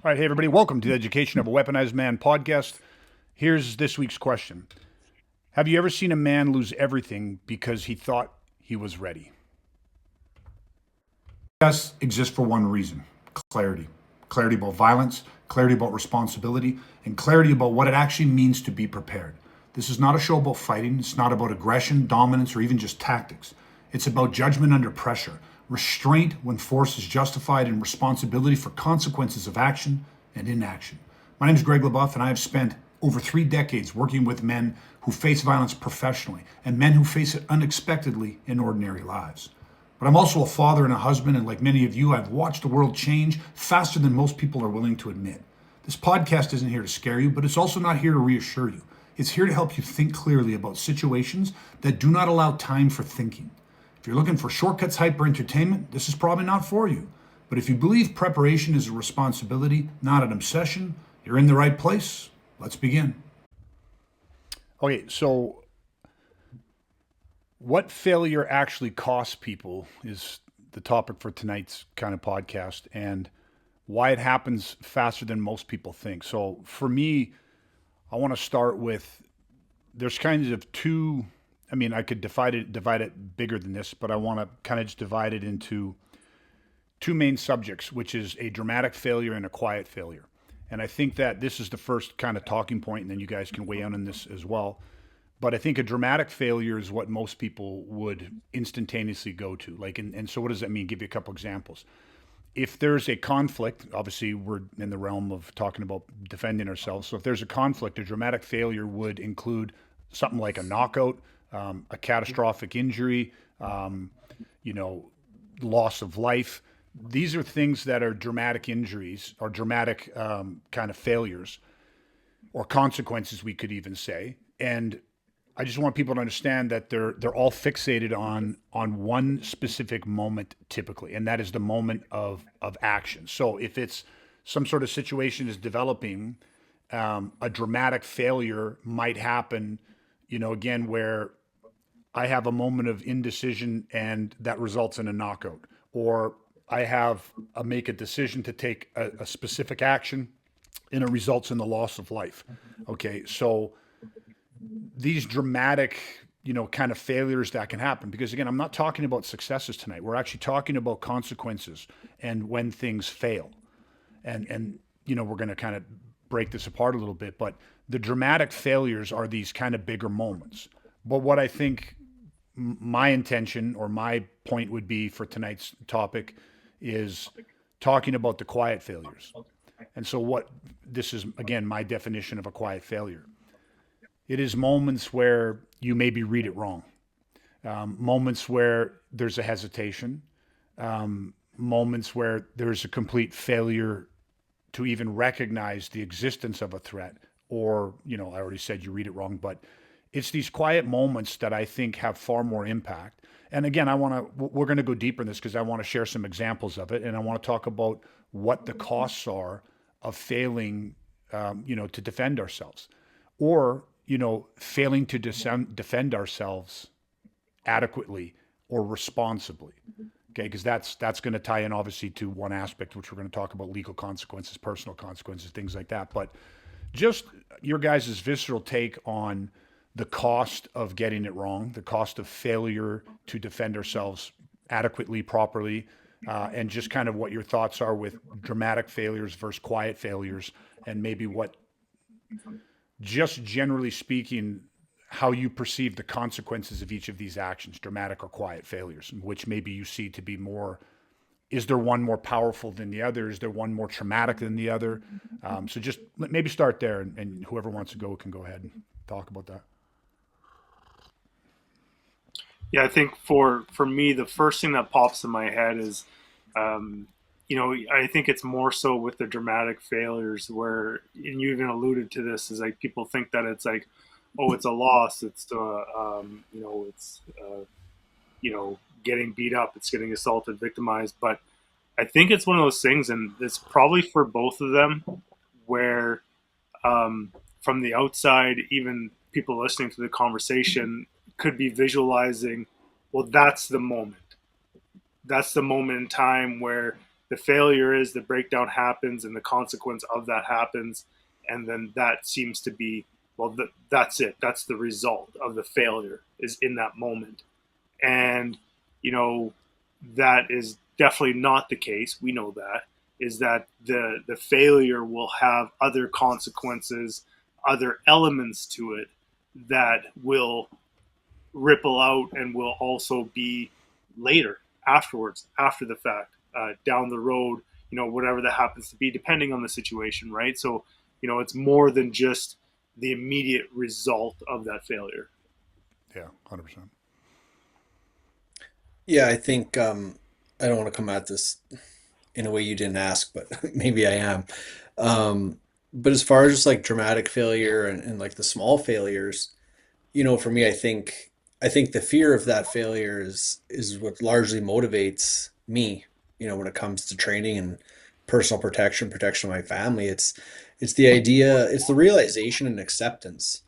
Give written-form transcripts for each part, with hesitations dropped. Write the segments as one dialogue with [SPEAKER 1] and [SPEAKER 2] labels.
[SPEAKER 1] All right, hey everybody, welcome to the Education of a Weaponized Man podcast. Here's this week's question. Have you ever seen a man lose everything because he thought he was ready? Yes, exists for one reason: clarity. Clarity about violence, clarity about responsibility, and clarity about what it actually means to be prepared. This is not a show about fighting, it's not about aggression, dominance, or even just tactics. It's about judgment under pressure, restraint when force is justified, and responsibility for consequences of action and inaction. My name is Greg LeBoeuf, and I have spent over 3 decades working with men who face violence professionally and men who face it unexpectedly in ordinary lives. But I'm also a father and a husband, and like many of you, I've watched the world change faster than most people are willing to admit. This podcast isn't here to scare you, but it's also not here to reassure you. It's here to help you think clearly about situations that do not allow time for thinking. If you're looking for shortcuts, hype, or entertainment, this is probably not for you. But if you believe preparation is a responsibility, not an obsession, you're in the right place. Let's begin. Okay, so what failure actually costs people is the topic for tonight's kind of podcast, and why it happens faster than most people think. So for me, I want to start with there's kinds of two. I mean, I could divide it bigger than this, but I want to kind of just divide it into two main subjects, which is a dramatic failure and a quiet failure. And I think that this is the first kind of talking point, and then you guys can weigh in on this as well. But I think a dramatic failure is what most people would instantaneously go to. Like, and so what does that mean? Give you a couple examples. If there's a conflict, obviously we're in the realm of talking about defending ourselves. So if there's a conflict, a dramatic failure would include something like a knockout, a catastrophic injury, loss of life. These are things that are dramatic injuries or dramatic kind of failures or consequences, we could even say. And I just want people to understand that they're all fixated on one specific moment typically, and that is the moment of action. So if it's some sort of situation is developing, a dramatic failure might happen, again, where I have a moment of indecision and that results in a knockout, or make a decision to take a specific action and it results in the loss of life. Okay, so these dramatic, kind of failures that can happen, because again, I'm not talking about successes tonight. We're actually talking about consequences and when things fail. And we're going to kind of break this apart a little bit, but the dramatic failures are these kind of bigger moments. But what I think my intention or my point would be for tonight's topic is talking about the quiet failures. And so what this is, again, my definition of a quiet failure. It is moments where you maybe read it wrong, moments where there's a hesitation, moments where there's a complete failure to even recognize the existence of a threat, or, I already said you read it wrong, but it's these quiet moments that I think have far more impact. And again, we're going to go deeper in this because I want to share some examples of it. And I want to talk about what the costs are of failing, to defend ourselves, or, failing to defend ourselves adequately or responsibly. Okay, because that's going to tie in obviously to one aspect, which we're going to talk about: legal consequences, personal consequences, things like that. But just your guys' visceral take on the cost of getting it wrong, the cost of failure to defend ourselves adequately, properly, and just kind of what your thoughts are with dramatic failures versus quiet failures, and maybe what, just generally speaking, how you perceive the consequences of each of these actions, dramatic or quiet failures, which maybe you see to be more. Is there one more powerful than the other? Is there one more traumatic than the other? So just maybe start there, and whoever wants to go can go ahead and talk about that.
[SPEAKER 2] Yeah, I think for me, the first thing that pops in my head is, I think it's more so with the dramatic failures where, and you even alluded to this, is like people think that it's like, oh, it's a loss, it's getting beat up, it's getting assaulted, victimized. But I think it's one of those things, and it's probably for both of them, where from the outside, even people listening to the conversation could be visualizing, well, that's the moment in time where the failure is the breakdown happens and the consequence of that happens, and then that seems to be, well, that's it. That's the result of the failure is in that moment. And you know that is definitely not the case. We know that is that the failure will have other consequences, other elements to it that will ripple out and will also be later, afterwards, after the fact, down the road, whatever that happens to be, depending on the situation, right? So, it's more than just the immediate result of that failure.
[SPEAKER 1] Yeah, 100%.
[SPEAKER 3] Yeah, I think I don't want to come at this in a way you didn't ask, but maybe I am. But as far as just like dramatic failure and like the small failures, for me, I think the fear of that failure is what largely motivates me, when it comes to training and personal protection, protection of my family. It's the idea, it's the realization and acceptance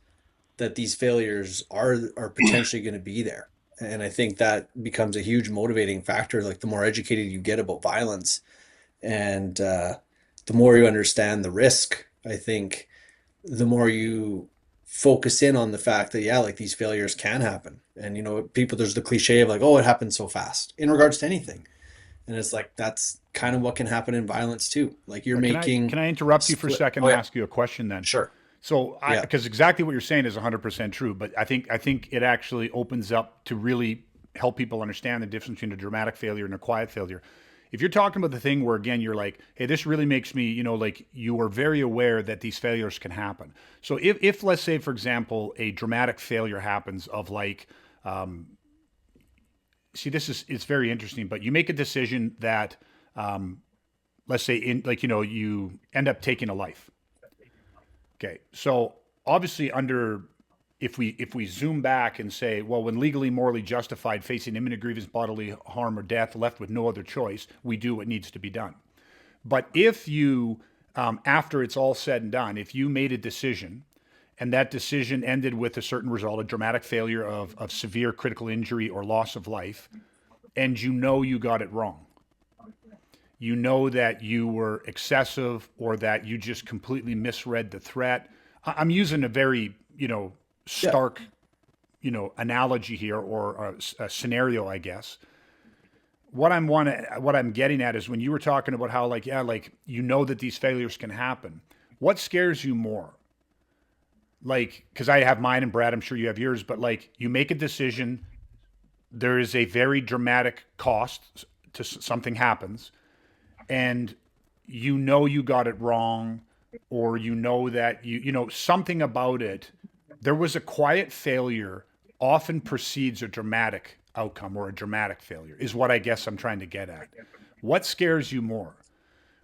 [SPEAKER 3] that these failures are potentially going to be there. And I think that becomes a huge motivating factor. Like the more educated you get about violence and the more you understand the risk, I think the more you focus in on the fact that, yeah, like these failures can happen. And, people, there's the cliche of like, oh, it happened so fast in regards to anything. And it's like, that's kind of what can happen in violence too. Like you're
[SPEAKER 1] Can I
[SPEAKER 3] making
[SPEAKER 1] can I interrupt you for a
[SPEAKER 3] split.
[SPEAKER 1] second
[SPEAKER 3] Oh
[SPEAKER 1] and
[SPEAKER 3] yeah,
[SPEAKER 1] ask you a question then?
[SPEAKER 3] sure.
[SPEAKER 1] So,
[SPEAKER 3] Yeah.
[SPEAKER 1] because exactly what you're saying is 100% true, but I think it actually opens up to really help people understand the difference between a dramatic failure and a quiet failure. If you're talking about the thing where again you're like, hey, this really makes me, like you are very aware that these failures can happen. So if let's say for example a dramatic failure happens of like, see this is it's very interesting, but you make a decision that let's say in like you end up taking a life. Okay, so obviously under if we zoom back and say, well, when legally morally justified, facing imminent grievous bodily harm or death, left with no other choice, we do what needs to be done. But if you after it's all said and done, if you made a decision and that decision ended with a certain result, a dramatic failure of severe critical injury or loss of life, and you got it wrong, you know that you were excessive or that you just completely misread the threat. I'm using a very,
[SPEAKER 3] Yeah.
[SPEAKER 1] stark, analogy here or a scenario, I guess. What I'm getting at is when you were talking about how like, yeah, like, that these failures can happen. What scares you more? Like, cause I have mine and Brad, I'm sure you have yours, but like you make a decision, there is a very dramatic cost to something happens and you got it wrong or that something about it, there was a quiet failure often precedes a dramatic outcome or a dramatic failure is what I guess I'm trying to get at. What scares you more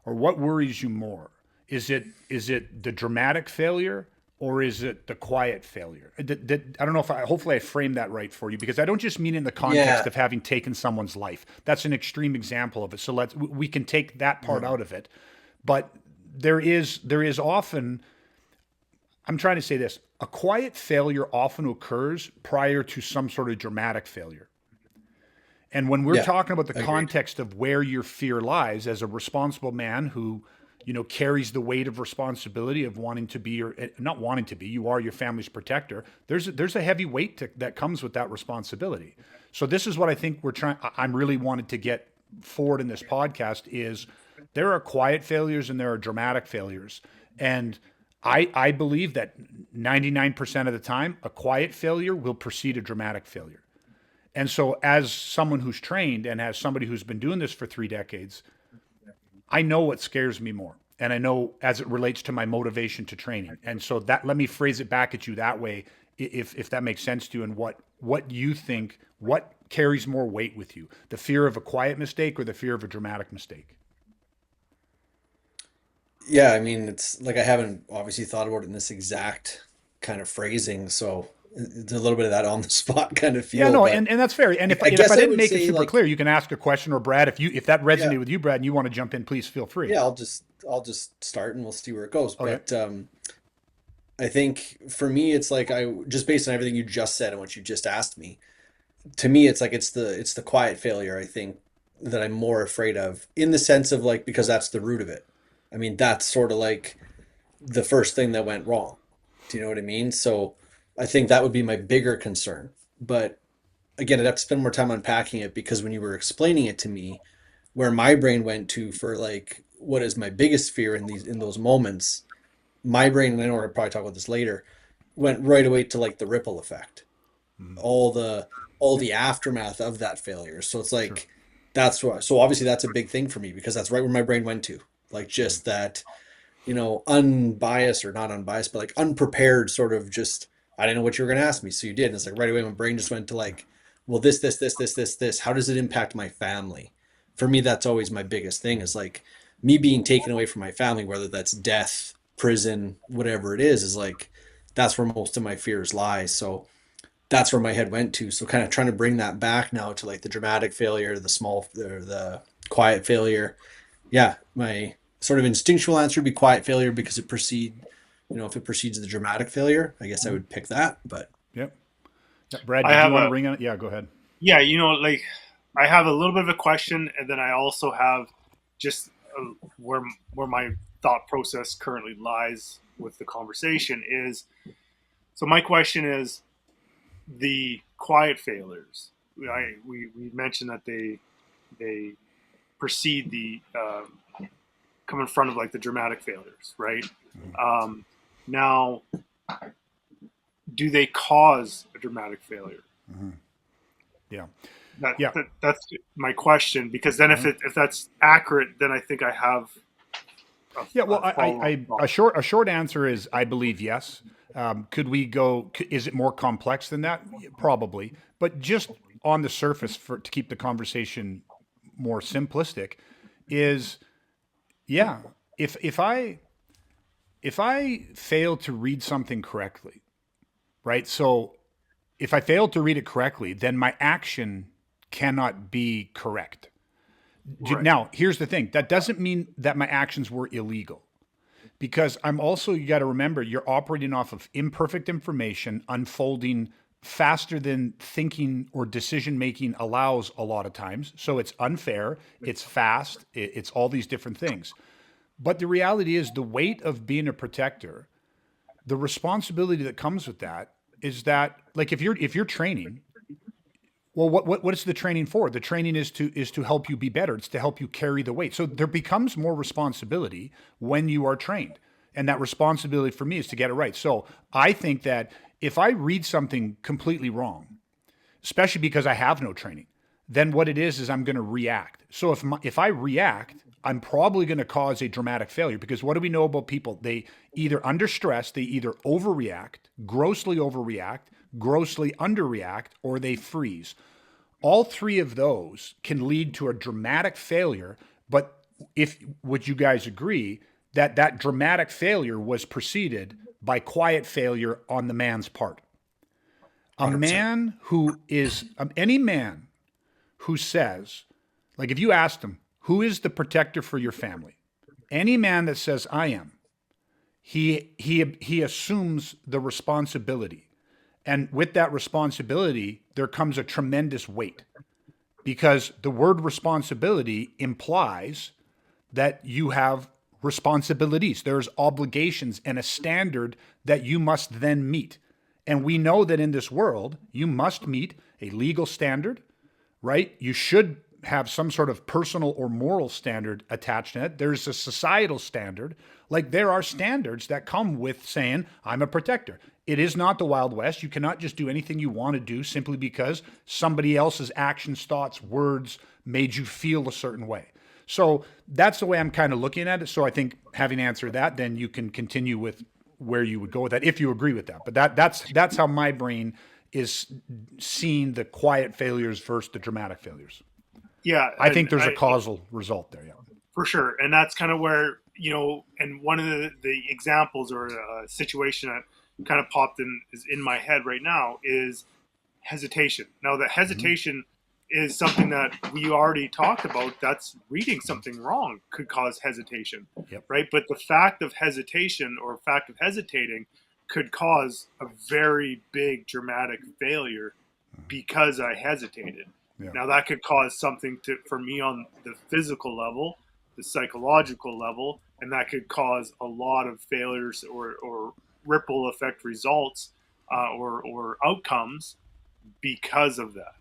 [SPEAKER 1] or what worries you more? Is it the dramatic failure or is it the quiet failure? I don't know if hopefully I framed that right for you because I don't just mean in the context
[SPEAKER 3] Yeah.
[SPEAKER 1] of having taken someone's life. That's an extreme example of it. So we can take that part
[SPEAKER 3] Mhm.
[SPEAKER 1] out of it. But there is often, I'm trying to say this, a quiet failure often occurs prior to some sort of dramatic failure. And when we're
[SPEAKER 3] Yeah.
[SPEAKER 1] talking about the
[SPEAKER 3] Agreed.
[SPEAKER 1] context of where your fear lies as a responsible man who, carries the weight of responsibility of wanting to be or not wanting to be, you are your family's protector. There's a heavy weight that comes with that responsibility. So this is what I think I'm really wanted to get forward in this podcast is there are quiet failures and there are dramatic failures. And I believe that 99% of the time, a quiet failure will precede a dramatic failure. And so, as someone who's trained and as somebody who's been doing this for 3 decades, I know what scares me more. And I know as it relates to my motivation to training. And so that let me phrase it back at you that way, if that makes sense to you, and what you think, what carries more weight with you, the fear of a quiet mistake or the fear of a dramatic mistake.
[SPEAKER 3] Yeah, I mean, it's like I haven't obviously thought about it in this exact kind of phrasing, so it's a little bit of that on the spot kind of
[SPEAKER 1] Yeah,
[SPEAKER 3] feel.
[SPEAKER 1] no,
[SPEAKER 3] But
[SPEAKER 1] and that's fair. And if
[SPEAKER 3] I
[SPEAKER 1] if I
[SPEAKER 3] guess I
[SPEAKER 1] didn't
[SPEAKER 3] would
[SPEAKER 1] make it
[SPEAKER 3] say
[SPEAKER 1] super
[SPEAKER 3] like,
[SPEAKER 1] clear, you can ask a question, or Brad, if that
[SPEAKER 3] yeah,
[SPEAKER 1] resonated with you, Brad, and you want to jump in, please feel free.
[SPEAKER 3] yeah, I'll just start and we'll see where it goes.
[SPEAKER 1] Okay.
[SPEAKER 3] But I think for me, it's like I just based on everything you just said and what you just asked me. To me, it's like it's the quiet failure. I think that I'm more afraid of in the sense of like, because that's the root of it. I mean, that's sort of like the first thing that went wrong. Do you know what I mean? So I think that would be my bigger concern. But again, I'd have to spend more time unpacking it because when you were explaining it to me, where my brain went to for like what is my biggest fear in those moments, my brain, and I know we're gonna probably talk about this later, went right away to like the ripple effect,
[SPEAKER 1] Mm.
[SPEAKER 3] all the all the aftermath of that failure. So it's
[SPEAKER 1] Sure.
[SPEAKER 3] like that's what. So obviously that's a big thing for me because that's right where my brain went to, like
[SPEAKER 1] Mm.
[SPEAKER 3] just that, unbiased or not unbiased, but like unprepared sort of just. I didn't know what you were going to ask me, so you did. And it's like right away my brain just went to like, well, this. How does it impact my family? For me, that's always my biggest thing is like me being taken away from my family, whether that's death, prison, whatever it is like that's where most of my fears lie. So that's where my head went to. So kind of trying to bring that back now to like the dramatic failure, the quiet failure. Yeah, my sort of instinctual answer would be quiet failure because if it precedes the dramatic failure, I guess I
[SPEAKER 1] Mm.
[SPEAKER 3] would pick that. But
[SPEAKER 1] Yep. Yeah. Brad,
[SPEAKER 2] I
[SPEAKER 1] did you
[SPEAKER 2] have
[SPEAKER 1] want to
[SPEAKER 2] a
[SPEAKER 1] ring on it? Yeah, go ahead.
[SPEAKER 2] yeah, like I have a little bit of a question, and then I also have just where my thought process currently lies with the conversation is. So my question is the quiet failures. We mentioned that they precede the come in front of like the dramatic failures, right?
[SPEAKER 1] Mm.
[SPEAKER 2] Now, do they cause a dramatic failure?
[SPEAKER 1] Mm. Yeah.
[SPEAKER 2] That,
[SPEAKER 1] Yeah.
[SPEAKER 2] that's my question. Because then
[SPEAKER 1] Mm.
[SPEAKER 2] if that's accurate, then I think I have
[SPEAKER 1] Yeah. Well,
[SPEAKER 2] a follow up
[SPEAKER 1] a
[SPEAKER 2] thought.
[SPEAKER 1] short answer is I believe yes. Could we go? Is it more complex than that? Probably. But just on the surface, to keep the conversation more simplistic, is yeah. If I fail to read something correctly, right? So if I fail to read it correctly, then my action cannot be correct.
[SPEAKER 2] Right.
[SPEAKER 1] Now, here's the thing. That doesn't mean that my actions were illegal because you got to remember, you're operating off of imperfect information unfolding faster than thinking or decision making allows a lot of times. So it's unfair, it's fast, it's all these different things. But the reality is, the weight of being a protector, the responsibility that comes with that is that, like, if you're training, well, what is the training for? The training is to help you be better. It's to help you carry the weight. So there becomes more responsibility when you are trained, and that responsibility for me is to get it right. So I think that if I read something completely wrong, especially because I have no training, then what it is I'm going to react. So if I react, I'm probably going to cause a dramatic failure because what do we know about people? They either under stress, they either overreact, grossly underreact, or they freeze. All three of those can lead to a dramatic failure, but if would you guys agree that that dramatic failure was preceded by quiet failure on the man's part? A
[SPEAKER 3] 100%.
[SPEAKER 1] man who is any man who says, like, if you asked him, who is the protector for your family? Any man that says, I am, he assumes the responsibility. And with that responsibility, there comes a tremendous weight because the word responsibility implies that you have responsibilities. There's obligations and a standard that you must then meet. And we know that in this world, you must meet a legal standard, right? You should have some sort of personal or moral standard attached to it. There's a societal standard. Like, there are standards that come with saying, I'm a protector. It is not the Wild West. You cannot just do anything you want to do simply because somebody else's actions, thoughts, words made you feel a certain way. So that's the way I'm kind of looking at it. So I think having answered that, then you can continue with where you would go with that if you agree with that. But that's how my brain is seeing the quiet failures versus the dramatic failures.
[SPEAKER 2] Yeah,
[SPEAKER 1] I think there's a causal result there. Yeah.
[SPEAKER 2] for sure, and that's kind of where and one of the examples or a situation that kind of popped in is in my head right now is hesitation. Now, the
[SPEAKER 1] Mm-hmm.
[SPEAKER 2] hesitation is something that we already talked about. That's reading something wrong could cause hesitation,
[SPEAKER 1] Yep.
[SPEAKER 2] right? But the fact of hesitation or fact of hesitating could cause a very big dramatic failure because I hesitated.
[SPEAKER 1] Yeah.
[SPEAKER 2] Now that could cause something for me on the physical level, the psychological level, and that could cause a lot of failures or ripple effect results or outcomes because of that.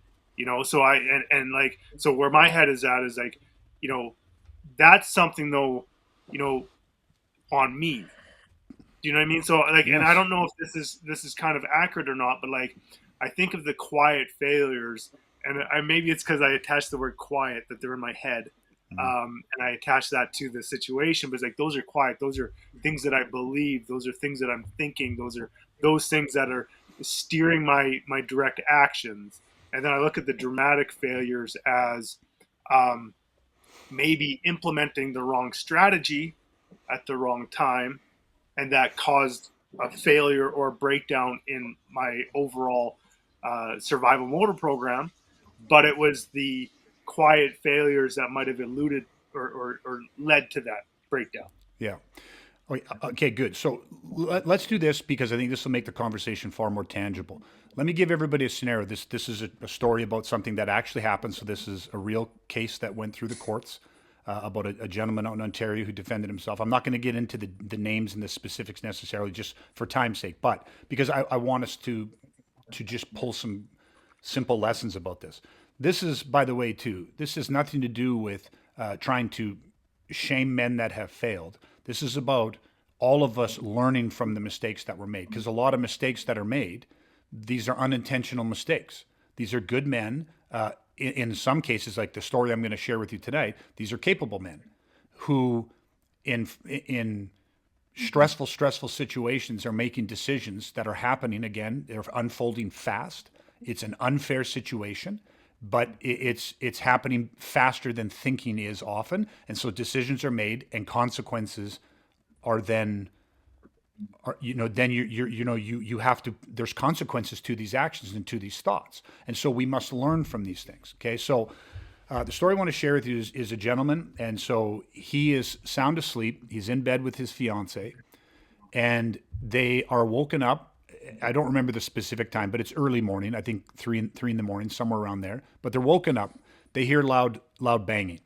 [SPEAKER 2] So like so where my head is at is like, you know, that's something though, you know, on me. Do you know what I mean? So like, and I
[SPEAKER 1] Yes.
[SPEAKER 2] don't know if this is kind of accurate or not, but like, I think of the quiet failures, and maybe it's because I attach the word quiet that they're in my head,
[SPEAKER 1] Mm.
[SPEAKER 2] and I attach that to the situation. But it's like those are quiet. Those are things that I believe. Those are things that I'm thinking. Those are those things that are steering my direct actions. And then I look at the dramatic failures as um, maybe implementing the wrong strategy at the wrong time, and that caused a failure or a breakdown in my overall survival motor program. But it was the quiet failures that might have eluded or led to that breakdown.
[SPEAKER 1] Yeah. Okay, good. So let's do this because I think this will make the conversation far more tangible. Let me give everybody a scenario. This is a story about something that actually happened. So this is a real case that went through the courts about a gentleman out in Ontario who defended himself. I'm not going to get into the names and the specifics necessarily, just for time's sake, but because I want us to just pull some simple lessons about this. This is, by the way, too. This has nothing to do with trying to shame men that have failed. This is about all of us learning from the mistakes that were made. Because a lot of mistakes that are made, these are unintentional mistakes. These are good men. In some cases, like the story I'm going to share with you tonight, these are capable men who, in stressful situations, are making decisions that are happening again. They're unfolding fast. It's an unfair situation, but it's happening faster than thinking is often, and so decisions are made, and consequences are then then you have to, there's consequences to these actions and to these thoughts, and so we must learn from these things. Okay, so the story I want to share with you is a gentleman, and so he is sound asleep. He's in bed with his fiance, and they are woken up. I don't remember the specific time, but it's early morning. I think three in the morning, somewhere around there. But they're woken up. They hear loud banging.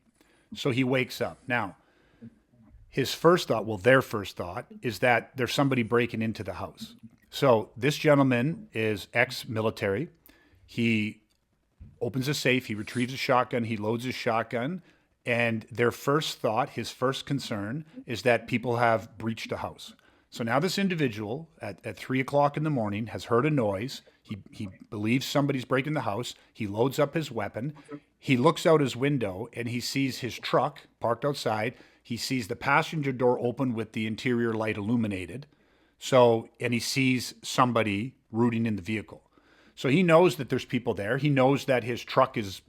[SPEAKER 1] So he wakes up. Now, his first thought, well, their first thought is that there's somebody breaking into the house. So this gentleman is ex-military. He opens a safe, he retrieves a shotgun, he loads his shotgun, and their first thought, his first concern, is that people have breached a house. So now this individual at 3 o'clock in the morning has heard a noise. He believes somebody's breaking the house. He loads up his weapon. He looks out his window and he sees his truck parked outside. He sees the passenger door open with the interior light illuminated. So, and he sees somebody rooting in the vehicle. So he knows that there's people there. He knows that his truck is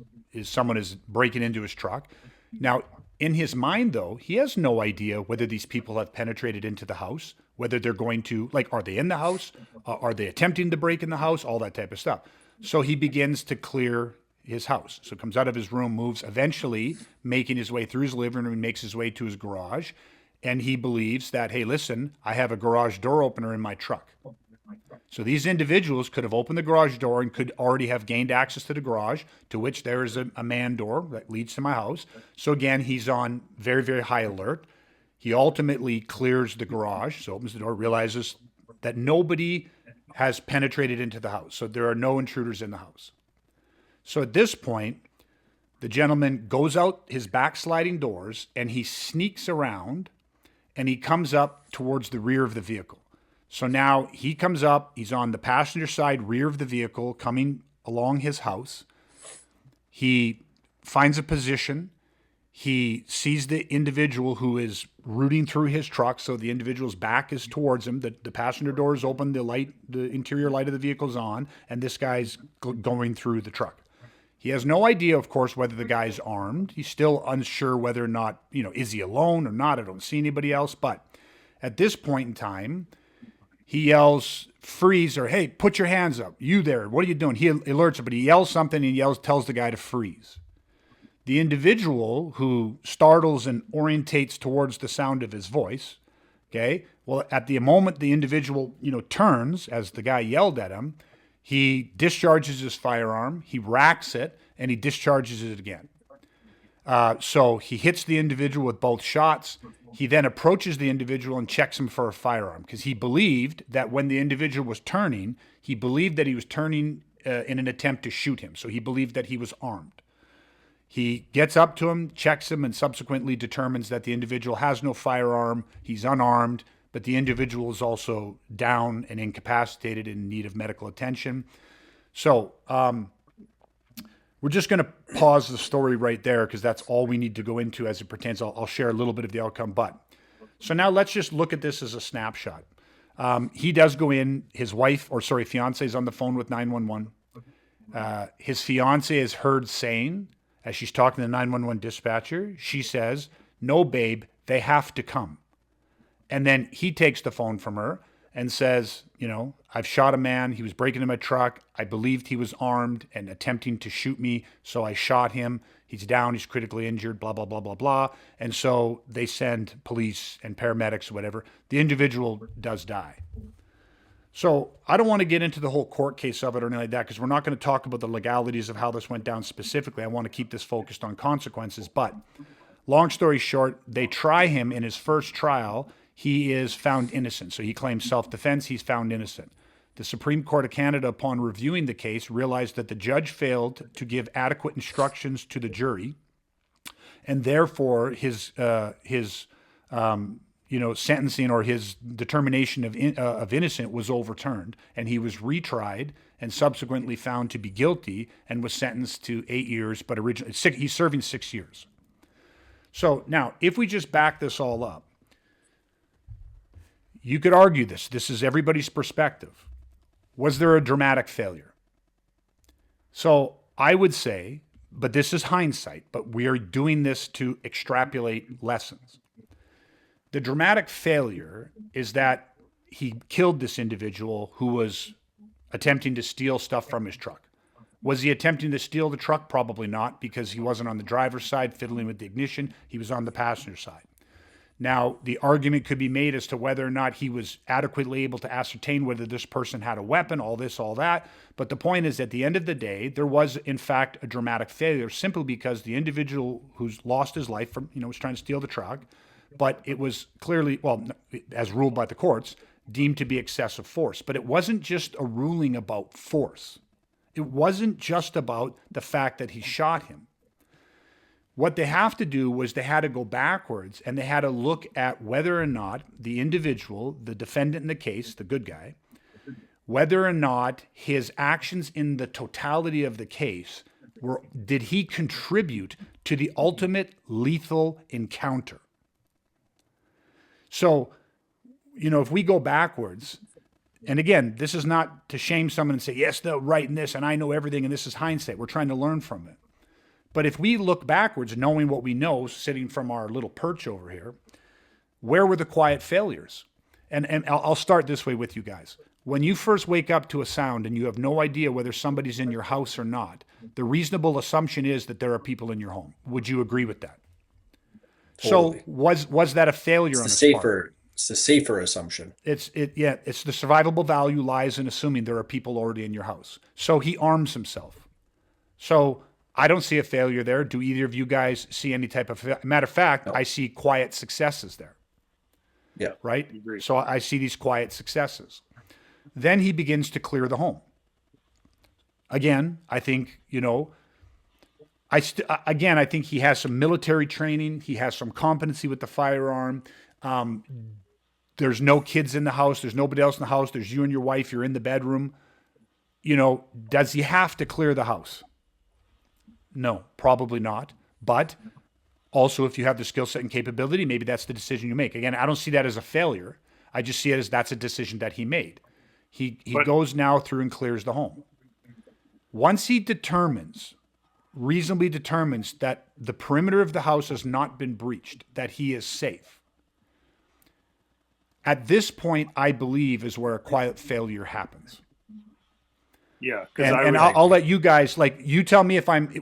[SPEAKER 1] someone is breaking into his truck. Now, in his mind, though, he has no idea whether these people have penetrated into the house, whether they're going to, like, are they in the house? Are they attempting to break in the house? All that type of stuff. So he begins to clear his house. So comes out of his room, moves, eventually making his way through his living room, and makes his way to his garage. And he believes that, hey, listen, I have a garage door opener in my truck. So these individuals could have opened the garage door and could already have gained access to the garage, to which there is a man door that leads to my house. So again, he's on very, very high alert. He ultimately clears the garage, so opens the door, realizes that nobody has penetrated into the house. So there are no intruders in the house. So at this point, the gentleman goes out his back sliding doors and he sneaks around and he comes up towards the rear of the vehicle. So now he comes up, he's on the passenger side rear of the vehicle coming along his house. He finds a position. He sees the individual who is rooting through his truck. So the individual's back is towards him. The passenger door is open, the interior light of the vehicle is on, and this guy's going through the truck. He has no idea, of course, whether the guy's armed. He's still unsure whether or not, is he alone or not? I don't see anybody else. But at this point in time, he yells, freeze, or hey, put your hands up. You there, what are you doing? He alerts him, but he yells something and tells the guy to freeze. The individual who startles and orientates towards the sound of his voice, okay, well, at the moment the individual, turns, as the guy yelled at him, He discharges his firearm, he racks it, and he discharges it again. So he hits the individual with both shots. He then approaches the individual and checks him for a firearm because he believed that when the individual was turning, he believed that he was turning in an attempt to shoot him. So he believed that he was armed. He gets up to him, checks him, and subsequently determines that the individual has no firearm, he's unarmed, but the individual is also down and incapacitated in need of medical attention. So we're just going to pause the story right there because that's all we need to go into as it pertains. I'll share a little bit of the outcome. But so now let's just look at this as a snapshot. He does go in. His fiance is on the phone with 911. His fiance is heard saying, as she's talking to the 911 dispatcher, she says, "No, babe, they have to come." And then he takes the phone from her and says, "I've shot a man. He was breaking into my truck. I believed he was armed and attempting to shoot me. So I shot him. He's down. He's critically injured, blah, blah, blah, blah, blah." And so they send police and paramedics or whatever. The individual does die. So I don't want to get into the whole court case of it or anything like that because we're not going to talk about the legalities of how this went down specifically. I want to keep this focused on consequences. But long story short, they try him in his first trial. He is found innocent. So he claims self-defense. He's found innocent. The Supreme Court of Canada, upon reviewing the case, realized that the judge failed to give adequate instructions to the jury, and therefore his sentencing or his determination of innocent was overturned, and he was retried and subsequently found to be guilty and was sentenced to 8 years, but originally he's serving 6 years. So now, if we just back this all up, you could argue this. This is everybody's perspective. Was there a dramatic failure? So I would say, but this is hindsight, but we are doing this to extrapolate lessons. The dramatic failure is that he killed this individual who was attempting to steal stuff from his truck. Was he attempting to steal the truck? Probably not, because he wasn't on the driver's side fiddling with the ignition. He was on the passenger side. Now, the argument could be made as to whether or not he was adequately able to ascertain whether this person had a weapon, all this, all that. But the point is, at the end of the day, there was, in fact, a dramatic failure simply because the individual who's lost his life from, was trying to steal the truck, but it was clearly, as ruled by the courts, deemed to be excessive force. But it wasn't just a ruling about force. It wasn't just about the fact that he shot him. What they have to do was they had to go backwards and they had to look at whether or not the individual, the defendant in the case, the good guy, whether or not his actions in the totality of the case did he contribute to the ultimate lethal encounter? So, if we go backwards, and again, this is not to shame someone and say, yes, they're right in this, and I know everything, and this is hindsight. We're trying to learn from it. But if we look backwards, knowing what we know, sitting from our little perch over here, where were the quiet failures? And I'll start this way with you guys. When you first wake up to a sound and you have no idea whether somebody's in your house or not, the reasonable assumption is that there are people in your home. Would you agree with that? Totally. So was that a failure on his part?
[SPEAKER 3] It's the safer assumption.
[SPEAKER 1] It's the survivable value lies in assuming there are people already in your house. So he arms himself. So I don't see a failure there. Do either of you guys see any type of matter of fact? No. I see quiet successes there.
[SPEAKER 3] Yeah.
[SPEAKER 1] Right. So I see these quiet successes. Then he begins to clear the home. Again, I think I think he has some military training. He has some competency with the firearm. There's no kids in the house. There's nobody else in the house. There's you and your wife. You're in the bedroom. Does he have to clear the house? No, probably not. But also, if you have the skill set and capability, maybe that's the decision you make. Again, I don't see that as a failure. I just see it as that's a decision that he made. He goes now through and clears the home. Once he reasonably determines that the perimeter of the house has not been breached, that he is safe. At this point, I believe, is where a quiet failure happens.
[SPEAKER 2] Yeah,
[SPEAKER 1] and I'll let you guys, you tell me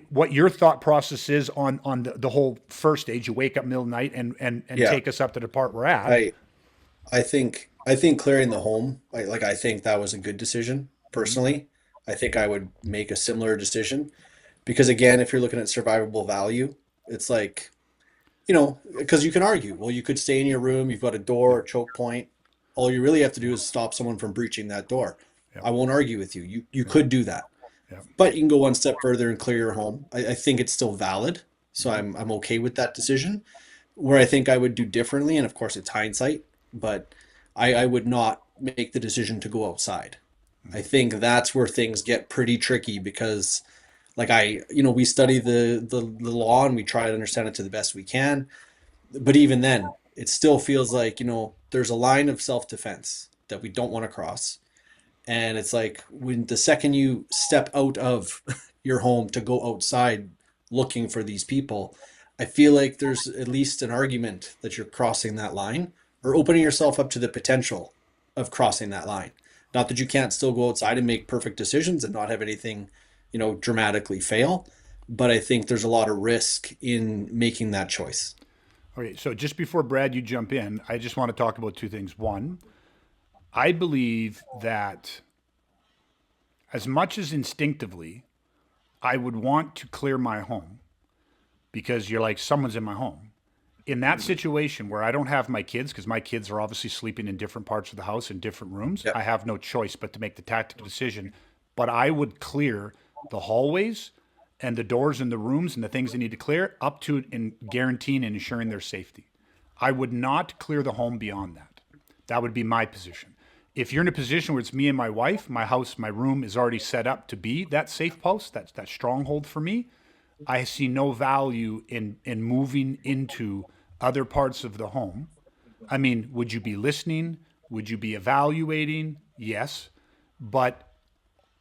[SPEAKER 1] what your thought process is on the whole first stage. You wake up middle of the night and take us up to the part we're at.
[SPEAKER 3] I think clearing the home, I think that was a good decision personally. I think I would make a similar decision because again, if you're looking at survivable value, it's like, because you can argue, well, you could stay in your room, you've got a door, a choke point. All you really have to do is stop someone from breaching that door.
[SPEAKER 1] Yeah.
[SPEAKER 3] I won't argue with you. You could do that.
[SPEAKER 1] Yeah.
[SPEAKER 3] But you can go one step further and clear your home. I think it's still valid. So I'm okay with that decision. Where I think I would do differently, and of course it's hindsight, but I would not make the decision to go outside. I think that's where things get pretty tricky because like we study the law and we try to understand it to the best we can. But even then, it still feels like, there's a line of self-defense that we don't want to cross. And it's like when the second you step out of your home to go outside looking for these people, I feel like there's at least an argument that you're crossing that line or opening yourself up to the potential of crossing that line. Not that you can't still go outside and make perfect decisions and not have anything, dramatically fail, but I think there's a lot of risk in making that choice.
[SPEAKER 1] Okay, so just before Brad, you jump in, I just want to talk about two things. One, I believe that as much as instinctively I would want to clear my home because you're like, someone's in my home. In that situation where I don't have my kids, because my kids are obviously sleeping in different parts of the house in different rooms,
[SPEAKER 3] Yep.
[SPEAKER 1] I have no choice but to make the tactical decision. But I would clear the hallways and the doors in the rooms and the things they need to clear up to and guaranteeing and ensuring their safety. I would not clear the home beyond that. That would be my position. If you're in a position where it's me and my wife, my house, my room is already set up to be that safe post, that stronghold for me, I see no value in moving into other parts of the home. I mean, would you be listening? Would you be evaluating? Yes. But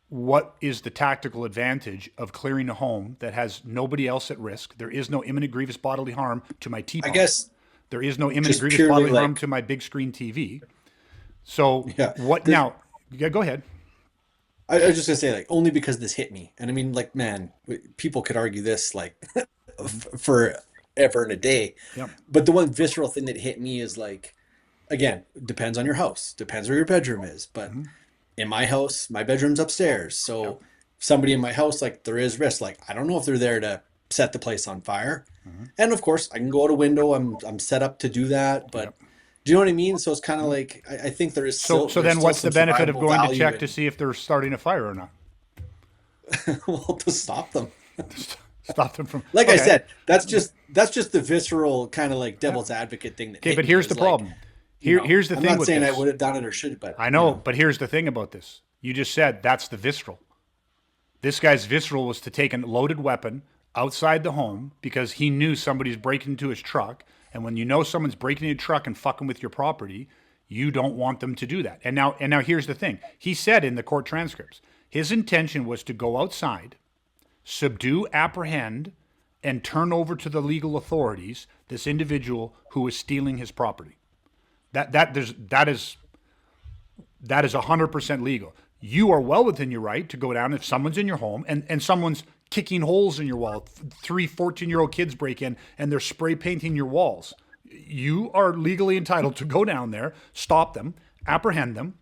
[SPEAKER 1] what is the tactical advantage of clearing a home that has nobody else at risk? There is no imminent grievous bodily harm to my
[SPEAKER 3] I
[SPEAKER 1] teapot.
[SPEAKER 3] guess
[SPEAKER 1] There is no imminent
[SPEAKER 3] just
[SPEAKER 1] grievous
[SPEAKER 3] purely
[SPEAKER 1] bodily harm
[SPEAKER 3] like,
[SPEAKER 1] to my big screen TV. So
[SPEAKER 3] yeah,
[SPEAKER 1] what
[SPEAKER 3] this,
[SPEAKER 1] now? Yeah, go ahead.
[SPEAKER 3] I was just gonna say like only because this hit me, and I mean like man, people could argue this like for ever and a day,
[SPEAKER 1] Yep.
[SPEAKER 3] but the one visceral thing that hit me is like again, depends on your house, depends where your bedroom is, but in my house, my bedroom's upstairs,
[SPEAKER 1] Yep.
[SPEAKER 3] so somebody in my house like there is risk. Like I don't know if they're there to set the place on fire, and of course I can go out a window. I'm set up to do that, but
[SPEAKER 1] Yep.
[SPEAKER 3] do you know what I mean? So it's kind of like I think there is
[SPEAKER 1] So
[SPEAKER 3] still
[SPEAKER 1] so
[SPEAKER 3] there's
[SPEAKER 1] then
[SPEAKER 3] still
[SPEAKER 1] what's the
[SPEAKER 3] some
[SPEAKER 1] benefit of
[SPEAKER 3] survivable
[SPEAKER 1] going to
[SPEAKER 3] value
[SPEAKER 1] check to
[SPEAKER 3] in
[SPEAKER 1] see if they're starting a fire or not?
[SPEAKER 3] well to stop them.
[SPEAKER 1] Stop them from.
[SPEAKER 3] Like I
[SPEAKER 1] Okay.
[SPEAKER 3] said, that's just the visceral kind of like devil's advocate thing that
[SPEAKER 1] Okay,
[SPEAKER 3] hit
[SPEAKER 1] but
[SPEAKER 3] me
[SPEAKER 1] here's the
[SPEAKER 3] is like,
[SPEAKER 1] problem. Here's the
[SPEAKER 3] I'm
[SPEAKER 1] thing
[SPEAKER 3] not
[SPEAKER 1] with
[SPEAKER 3] saying I
[SPEAKER 1] this.
[SPEAKER 3] would have done it or should, but
[SPEAKER 1] I know, but here's the thing about this. You just said that's the visceral. This guy's visceral was to take a loaded weapon outside the home because he knew somebody's breaking into his truck. And when you know someone's breaking into your truck and fucking with your property, you don't want them to do that. And now here's the thing. He said in the court transcripts, his intention was to go outside, subdue, apprehend, and turn over to the legal authorities this individual who was stealing his property. That is 100% legal. You are well within your right to go down if someone's in your home and someone's kicking holes in your wall. 14-year-old kids break in and they're spray painting your walls. You are legally entitled to go down there, stop them, apprehend them,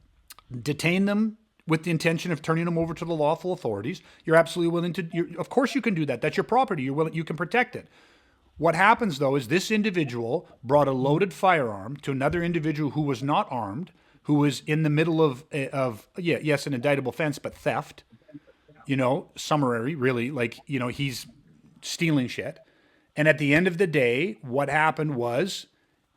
[SPEAKER 1] detain them with the intention of turning them over to the lawful authorities. You're absolutely willing to. Of course, you can do that. That's your property. You're willing. You can protect it. What happens though is this individual brought a loaded firearm to another individual who was not armed, who was in the middle of yes, an indictable offense, but theft. Summary, really, like he's stealing shit. And at the end of the day, what happened was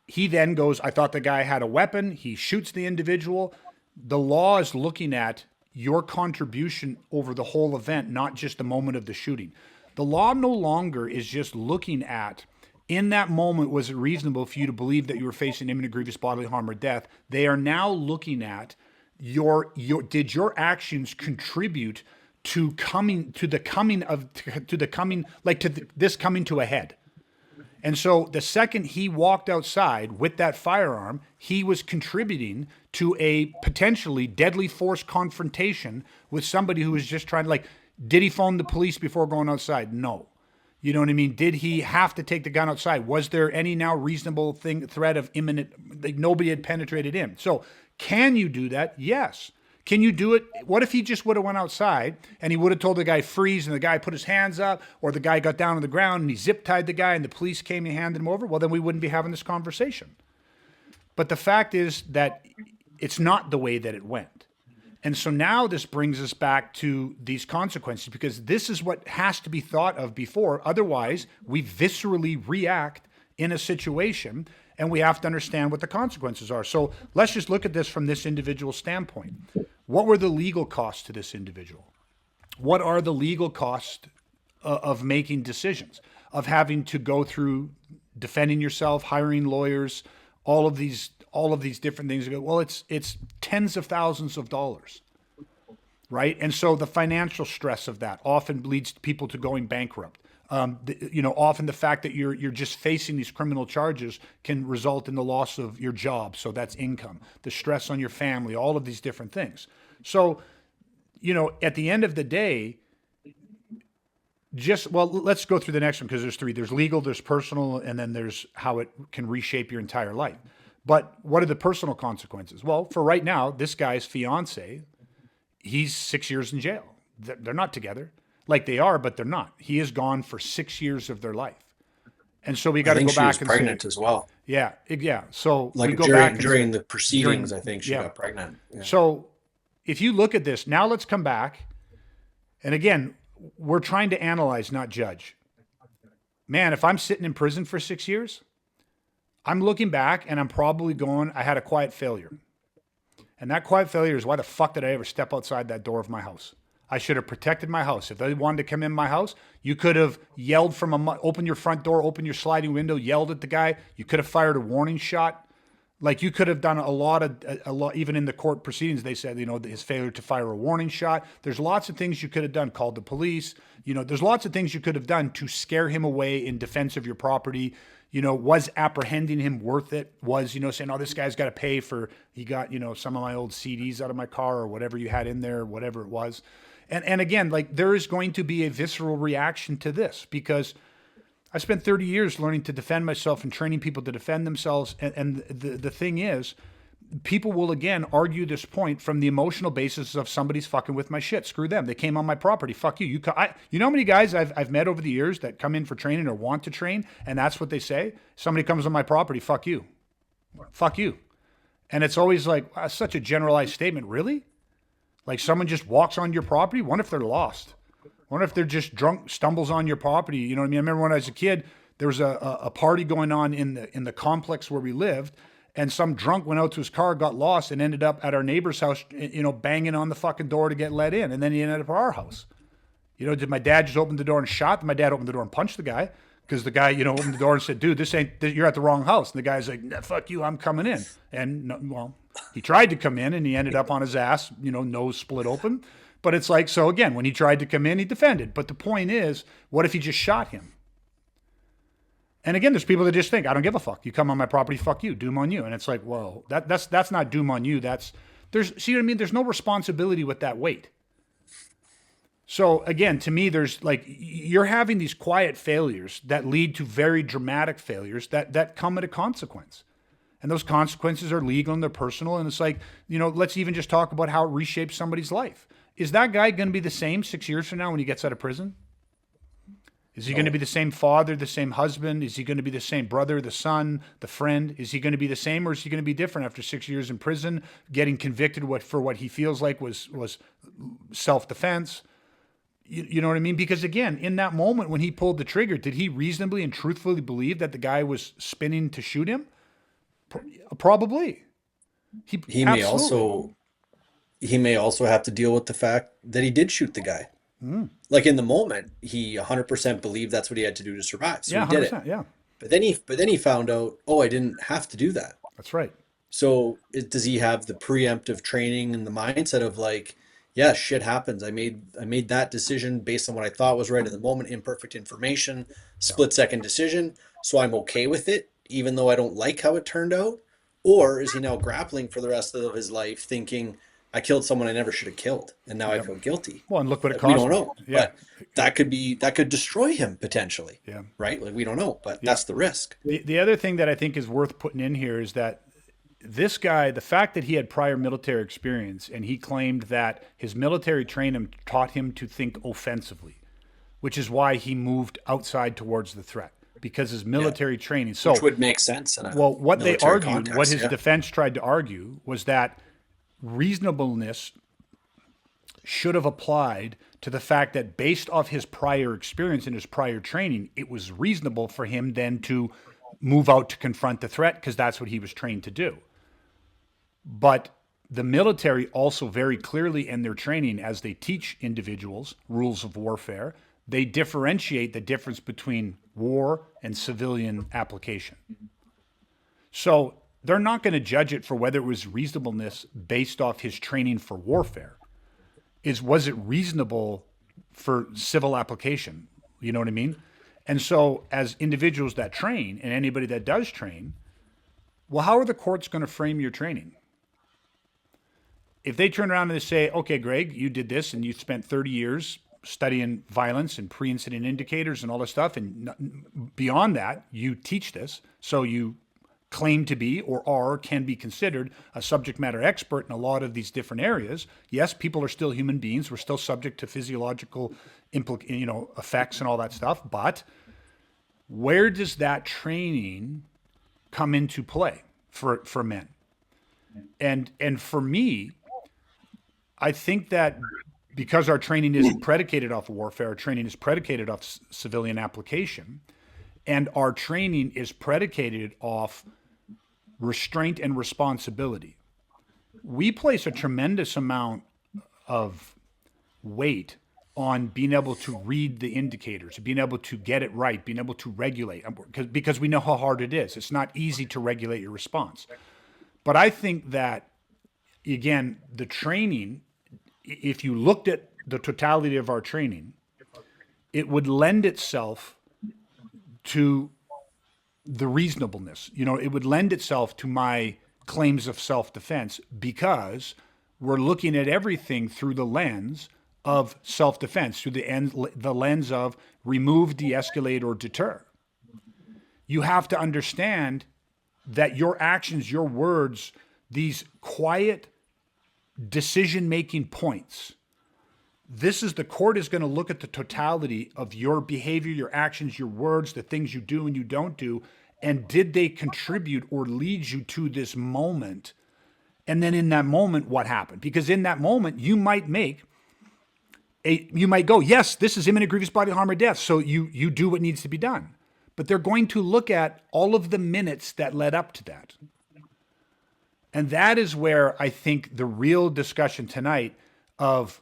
[SPEAKER 1] he then goes, I thought the guy had a weapon. He shoots the individual. The law is looking at your contribution over the whole event, not just the moment of the shooting. The law no longer is just looking at, in that moment, was it reasonable for you to believe that you were facing imminent grievous bodily harm or death? They are now looking at did your actions contribute to this coming to a head? And so the second he walked outside with that firearm, he was contributing to a potentially deadly force confrontation with somebody who was just trying to, like, did he phone the police before going outside? No. You know what I mean? Did he have to take the gun outside? Was there any now reasonable threat of imminent, like nobody had penetrated in? So can you do that? Yes. Can you do it? What if he just would have went outside and he would have told the guy freeze and the guy put his hands up, or the guy got down on the ground and he zip tied the guy and the police came and handed him over? Well, then we wouldn't be having this conversation. But the fact is that it's not the way that it went. And so now this brings us back to these consequences, because this is what has to be thought of before. Otherwise, we viscerally react in a situation, and we have to understand what the consequences are. So let's just look at this from this individual standpoint. What were the legal costs to this individual? What are the legal costs of making decisions, of having to go through defending yourself, hiring lawyers, all of these different things? Well, it's tens of thousands of dollars, right? And so the financial stress of that often leads people to going bankrupt. Often the fact that you're just facing these criminal charges can result in the loss of your job. So that's income, the stress on your family, all of these different things. So, at the end of the day, let's go through the next one, because there's three. There's legal, there's personal, and then there's how it can reshape your entire life. But what are the personal consequences? Well, for right now, this guy's fiance, he's 6 years in jail. They're not together. Like they are, but they're not. He is gone for 6 years of their life. And so we got to go back and
[SPEAKER 3] pregnant as well.
[SPEAKER 1] Yeah. So
[SPEAKER 3] like
[SPEAKER 1] we go back
[SPEAKER 3] during the proceedings, I think she got pregnant. Yeah.
[SPEAKER 1] So if you look at this, now let's come back. And again, we're trying to analyze, not judge. Man, if I'm sitting in prison for 6 years, I'm looking back and I'm probably going, I had a quiet failure. And that quiet failure is, why the fuck did I ever step outside that door of my house? I should have protected my house. If they wanted to come in my house, you could have yelled open your front door, open your sliding window, yelled at the guy. You could have fired a warning shot. Like you could have done a lot, even in the court proceedings, they said, his failure to fire a warning shot. There's lots of things you could have done, called the police. There's lots of things you could have done to scare him away in defense of your property. Was apprehending him worth it? Was, saying, oh, this guy's got to pay for, he got, some of my old CDs out of my car, or whatever you had in there, whatever it was. And again, like, there is going to be a visceral reaction to this, because I spent 30 years learning to defend myself and training people to defend themselves. And the thing is, people will again argue this point from the emotional basis of somebody's fucking with my shit. Screw them. They came on my property. Fuck you. You know how many guys I've met over the years that come in for training or want to train, and that's what they say? Somebody comes on my property. Fuck you. Fuck you. And it's always like, wow, such a generalized statement. Really? Like someone just walks on your property? What if they're lost? What if they're just drunk, stumbles on your property? You know what I mean? I remember when I was a kid, there was a party going on in the complex where we lived, and some drunk went out to his car, got lost, and ended up at our neighbor's house, banging on the fucking door to get let in. And then he ended up at our house. Did my dad just open the door and shot? My dad opened the door and punched the guy, because the guy, opened the door and said, dude, you're at the wrong house. And the guy's like, nah, fuck you, I'm coming in. And he tried to come in and he ended up on his ass, nose split open. But it's like, so again, when he tried to come in, he defended. But the point is, what if he just shot him? And again, there's people that just think, I don't give a fuck. You come on my property, fuck you, doom on you. And it's like, well, that's not doom on you. See what I mean? There's no responsibility with that weight. So again, to me, there's like, you're having these quiet failures that lead to very dramatic failures that come at a consequence. And those consequences are legal and they're personal. And it's like, let's even just talk about how it reshapes somebody's life. Is that guy going to be the same 6 years from now when he gets out of prison? Is he going to be the same father, the same husband? Is he going to be the same brother, the son, the friend? Is he going to be the same, or is he going to be different after 6 years in prison, getting convicted for what he feels like was self-defense? You know what I mean? Because again, in that moment when he pulled the trigger, did he reasonably and truthfully believe that the guy was spinning to shoot him? Probably.
[SPEAKER 3] He may also have to deal with the fact that he did shoot the guy. Like in the moment, he 100% believed that's what he had to do to survive. So he did it.
[SPEAKER 1] Yeah.
[SPEAKER 3] But then he found out, oh, I didn't have to do that.
[SPEAKER 1] That's right.
[SPEAKER 3] So does he have the preemptive training and the mindset of like, yeah, shit happens. I made that decision based on what I thought was right in the moment, imperfect information, split second decision. So I'm okay with it, even though I don't like how it turned out? Or is he now grappling for the rest of his life thinking, I killed someone I never should have killed, and now I feel guilty?
[SPEAKER 1] Well, and look what it cost.
[SPEAKER 3] We don't know.
[SPEAKER 1] Yeah.
[SPEAKER 3] But that could destroy him potentially.
[SPEAKER 1] Yeah.
[SPEAKER 3] Right? Like we don't know, but that's the risk.
[SPEAKER 1] The other thing that I think is worth putting in here is that this guy, the fact that he had prior military experience and he claimed that his military training taught him to think offensively, which is why he moved outside towards the threat because his
[SPEAKER 3] Yeah.
[SPEAKER 1] military training.
[SPEAKER 3] Which
[SPEAKER 1] So,
[SPEAKER 3] would make sense in a
[SPEAKER 1] well, what they
[SPEAKER 3] military
[SPEAKER 1] argued, what
[SPEAKER 3] context.
[SPEAKER 1] his
[SPEAKER 3] Yeah.
[SPEAKER 1] defense tried to argue was that reasonableness should have applied to the fact that based off his prior experience and his prior training, it was reasonable for him then to move out to confront the threat because that's what he was trained to do. But the military also very clearly in their training, as they teach individuals rules of warfare, they differentiate the difference between war and civilian application. So they're not going to judge it for whether it was reasonableness based off his training for warfare. Was it reasonable for civil application? You know what I mean? And so as individuals that train and anybody that does train, well, how are the courts going to frame your training? If they turn around and they say, okay, Greg, you did this and you spent 30 years studying violence and pre-incident indicators and all this stuff, and beyond that, you teach this, so you claim to be or are can be considered a subject matter expert in a lot of these different areas. Yes, people are still human beings. We're still subject to physiological effects and all that stuff. But where does that training come into play for men? And for me, I think that because our training isn't predicated off of warfare, our training is predicated off civilian application, and our training is predicated off restraint and responsibility. We place a tremendous amount of weight on being able to read the indicators, being able to get it right, being able to regulate, because we know how hard it is. It's not easy to regulate your response. But I think that, again, the training, if you looked at the totality of our training, it would lend itself to the reasonableness. It would lend itself to my claims of self-defense because we're looking at everything through the lens of self-defense, through the lens of remove, de-escalate, or deter. You have to understand that your actions, your words, these quiet decision-making points, the court is going to look at the totality of your behavior, your actions, your words, the things you do and you don't do, and did they contribute or lead you to this moment? And then in that moment, what happened? Because in that moment, you might go, yes, this is imminent grievous bodily harm or death, so you do what needs to be done. But they're going to look at all of the minutes that led up to that. And that is where I think the real discussion tonight of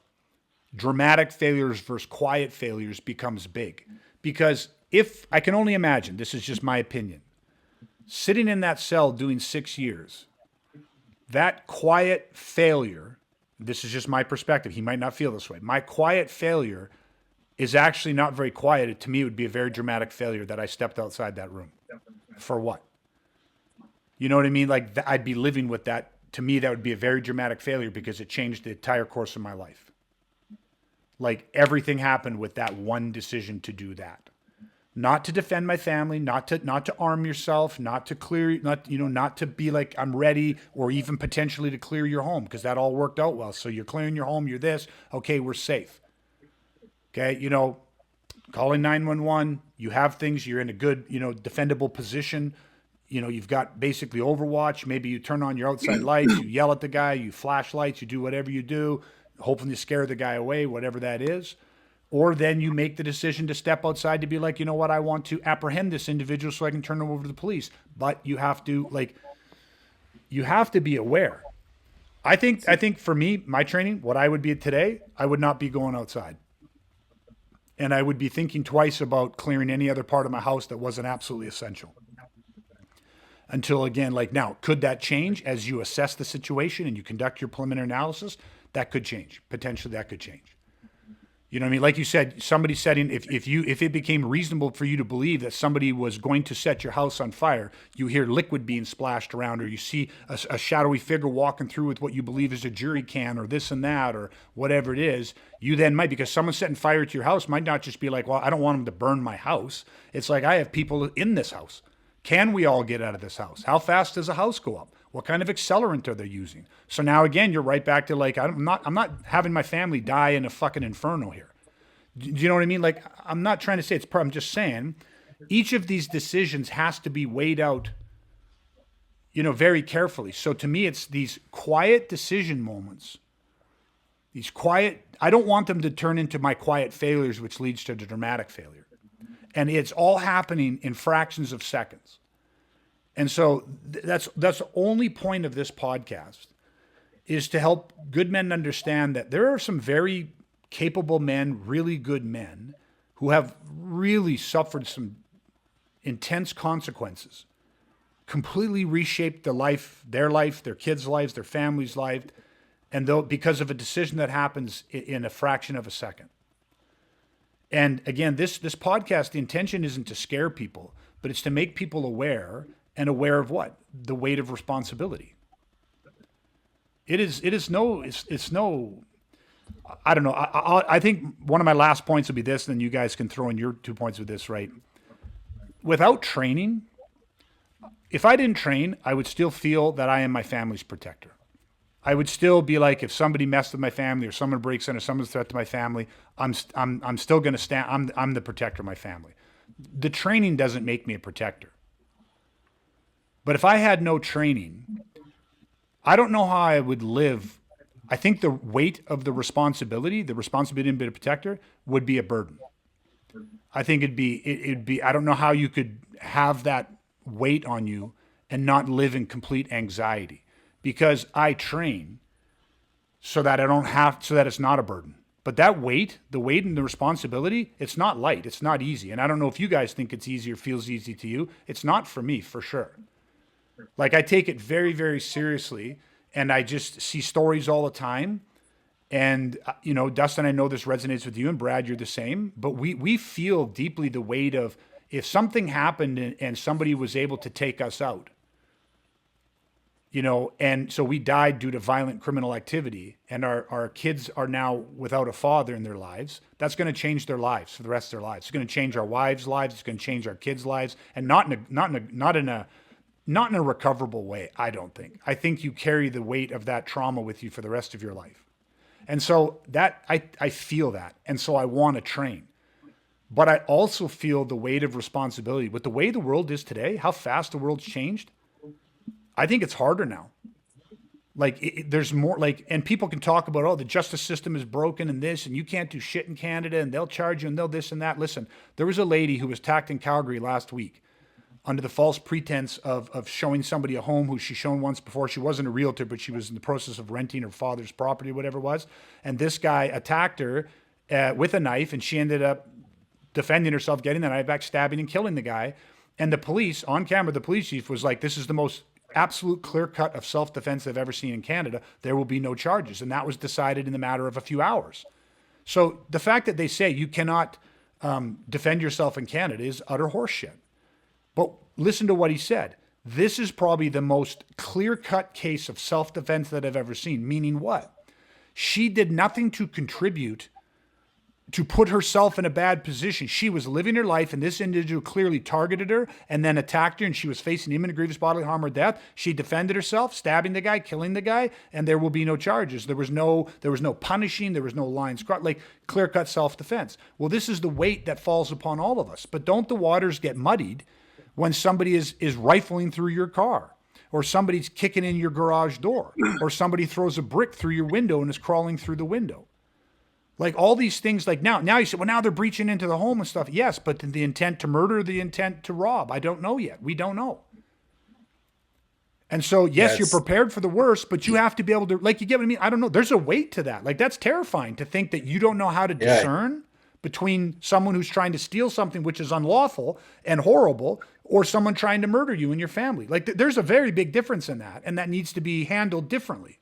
[SPEAKER 1] dramatic failures versus quiet failures becomes big. Because if I can only imagine, this is just my opinion, sitting in that cell doing 6 years, that quiet failure, this is just my perspective, he might not feel this way, my quiet failure is actually not very quiet. To me, it would be a very dramatic failure that I stepped outside that room. For what? You know what I mean? Like, I'd be living with that. To me, that would be a very dramatic failure because it changed the entire course of my life. Like, everything happened with that one decision to do that. Not to defend my family, not to arm yourself, not to clear, not to be like, I'm ready, or even potentially to clear your home, because that all worked out well. So you're clearing your home, you're this, okay, we're safe. Okay, calling 911, you have things, you're in a good, defendable position. You've got basically Overwatch. Maybe you turn on your outside lights, you yell at the guy, you flash lights, you do whatever you do, hoping to scare the guy away, whatever that is. Or then you make the decision to step outside to be like, you know what, I want to apprehend this individual so I can turn him over to the police. But you have to be aware. I think for me, my training, what I would be today, I would not be going outside. And I would be thinking twice about clearing any other part of my house that wasn't absolutely essential. Until, again, now, could that change as you assess the situation and you conduct your preliminary analysis? That could change. Potentially that could change. You know what I mean? Like you said, somebody setting, if it became reasonable for you to believe that somebody was going to set your house on fire, you hear liquid being splashed around, or you see a shadowy figure walking through with what you believe is a jerry can or this and that or whatever it is, you then might, because someone setting fire to your house might not just be like, well, I don't want them to burn my house. It's like, I have people in this house. Can we all get out of this house? How fast does a house go up? What kind of accelerant are they using? So now again, you're right back to like, I'm not having my family die in a fucking inferno here. Do you know what I mean? Like, I'm not trying to say it's, I'm just saying each of these decisions has to be weighed out, very carefully. So to me, it's these quiet decision moments. These quiet, I don't want them to turn into my quiet failures, which leads to the dramatic failure. And it's all happening in fractions of seconds. And so that's the only point of this podcast, is to help good men understand that there are some very capable men, really good men, who have really suffered some intense consequences, completely reshaped their life, their kids' lives, their family's life, and though because of a decision that happens in a fraction of a second. And again, this podcast, the intention isn't to scare people, but it's to make people aware, and aware of what? The weight of responsibility. It's no, I don't know. I think one of my last points will be this, and then you guys can throw in your 2 points with this, right? Without training, if I didn't train, I would still feel that I am my family's protector. I would still be like, if somebody messed with my family, or someone breaks in, or someone's a threat to my family, I'm still going to stand. I'm the protector of my family. The training doesn't make me a protector. But if I had no training, I don't know how I would live. I think the weight of the responsibility to be a protector, would be a burden. I think it'd be. I don't know how you could have that weight on you and not live in complete anxiety, because I train so that it's not a burden. But that weight, the weight and the responsibility, it's not light. It's not easy. And I don't know if you guys think it's easy or feels easy to you. It's not for me, for sure. Like, I take it very, very seriously, and I just see stories all the time. And, Dustin, I know this resonates with you, and Brad, you're the same, but we feel deeply the weight of, if something happened and somebody was able to take us out, and so we died due to violent criminal activity, and our kids are now without a father in their lives, that's going to change their lives for the rest of their lives. It's going to change our wives' lives. It's going to change our kids' lives, and not in a recoverable way, I don't think. I think you carry the weight of that trauma with you for the rest of your life. And so that I feel that. And so I want to train. But I also feel the weight of responsibility. With the way the world is today, how fast the world's changed, I think it's harder now. Like, there's more, like, and people can talk about, oh, the justice system is broken and this, and you can't do shit in Canada, and they'll charge you, and they'll this and that. Listen, there was a lady who was attacked in Calgary last week under the false pretense of showing somebody a home who she's shown once before. She wasn't a realtor, but she was in the process of renting her father's property, whatever it was. And this guy attacked her with a knife, and she ended up defending herself, getting the knife back, stabbing and killing the guy. And the police, on camera, the police chief was like, this is the most absolute clear cut of self-defense they've ever seen in Canada. There will be no charges. And that was decided in the matter of a few hours. So the fact that they say you cannot defend yourself in Canada is utter horseshit. But listen to what he said. This is probably the most clear-cut case of self-defense that I've ever seen. Meaning what? She did nothing to contribute to put herself in a bad position. She was living her life, and this individual clearly targeted her and then attacked her, and she was facing imminent grievous bodily harm or death. She defended herself, stabbing the guy, killing the guy, and there will be no charges. There was no punishing. There was no lines crossed, like clear-cut self-defense. Well, this is the weight that falls upon all of us. But don't the waters get muddied when somebody is rifling through your car, or somebody's kicking in your garage door, or somebody throws a brick through your window and is crawling through the window? Like, all these things, like now you say, well, now they're breaching into the home and stuff. Yes, but the intent to murder, the intent to rob, I don't know yet. We don't know. And so, yes, you're prepared for the worst, but you have to be able to, like, you get what I mean? I don't know. There's a weight to that. Like, that's terrifying to think that you don't know how to discern between someone who's trying to steal something which is unlawful and horrible, or someone trying to murder you and your family. Like, there's a very big difference in that, and that needs to be handled differently.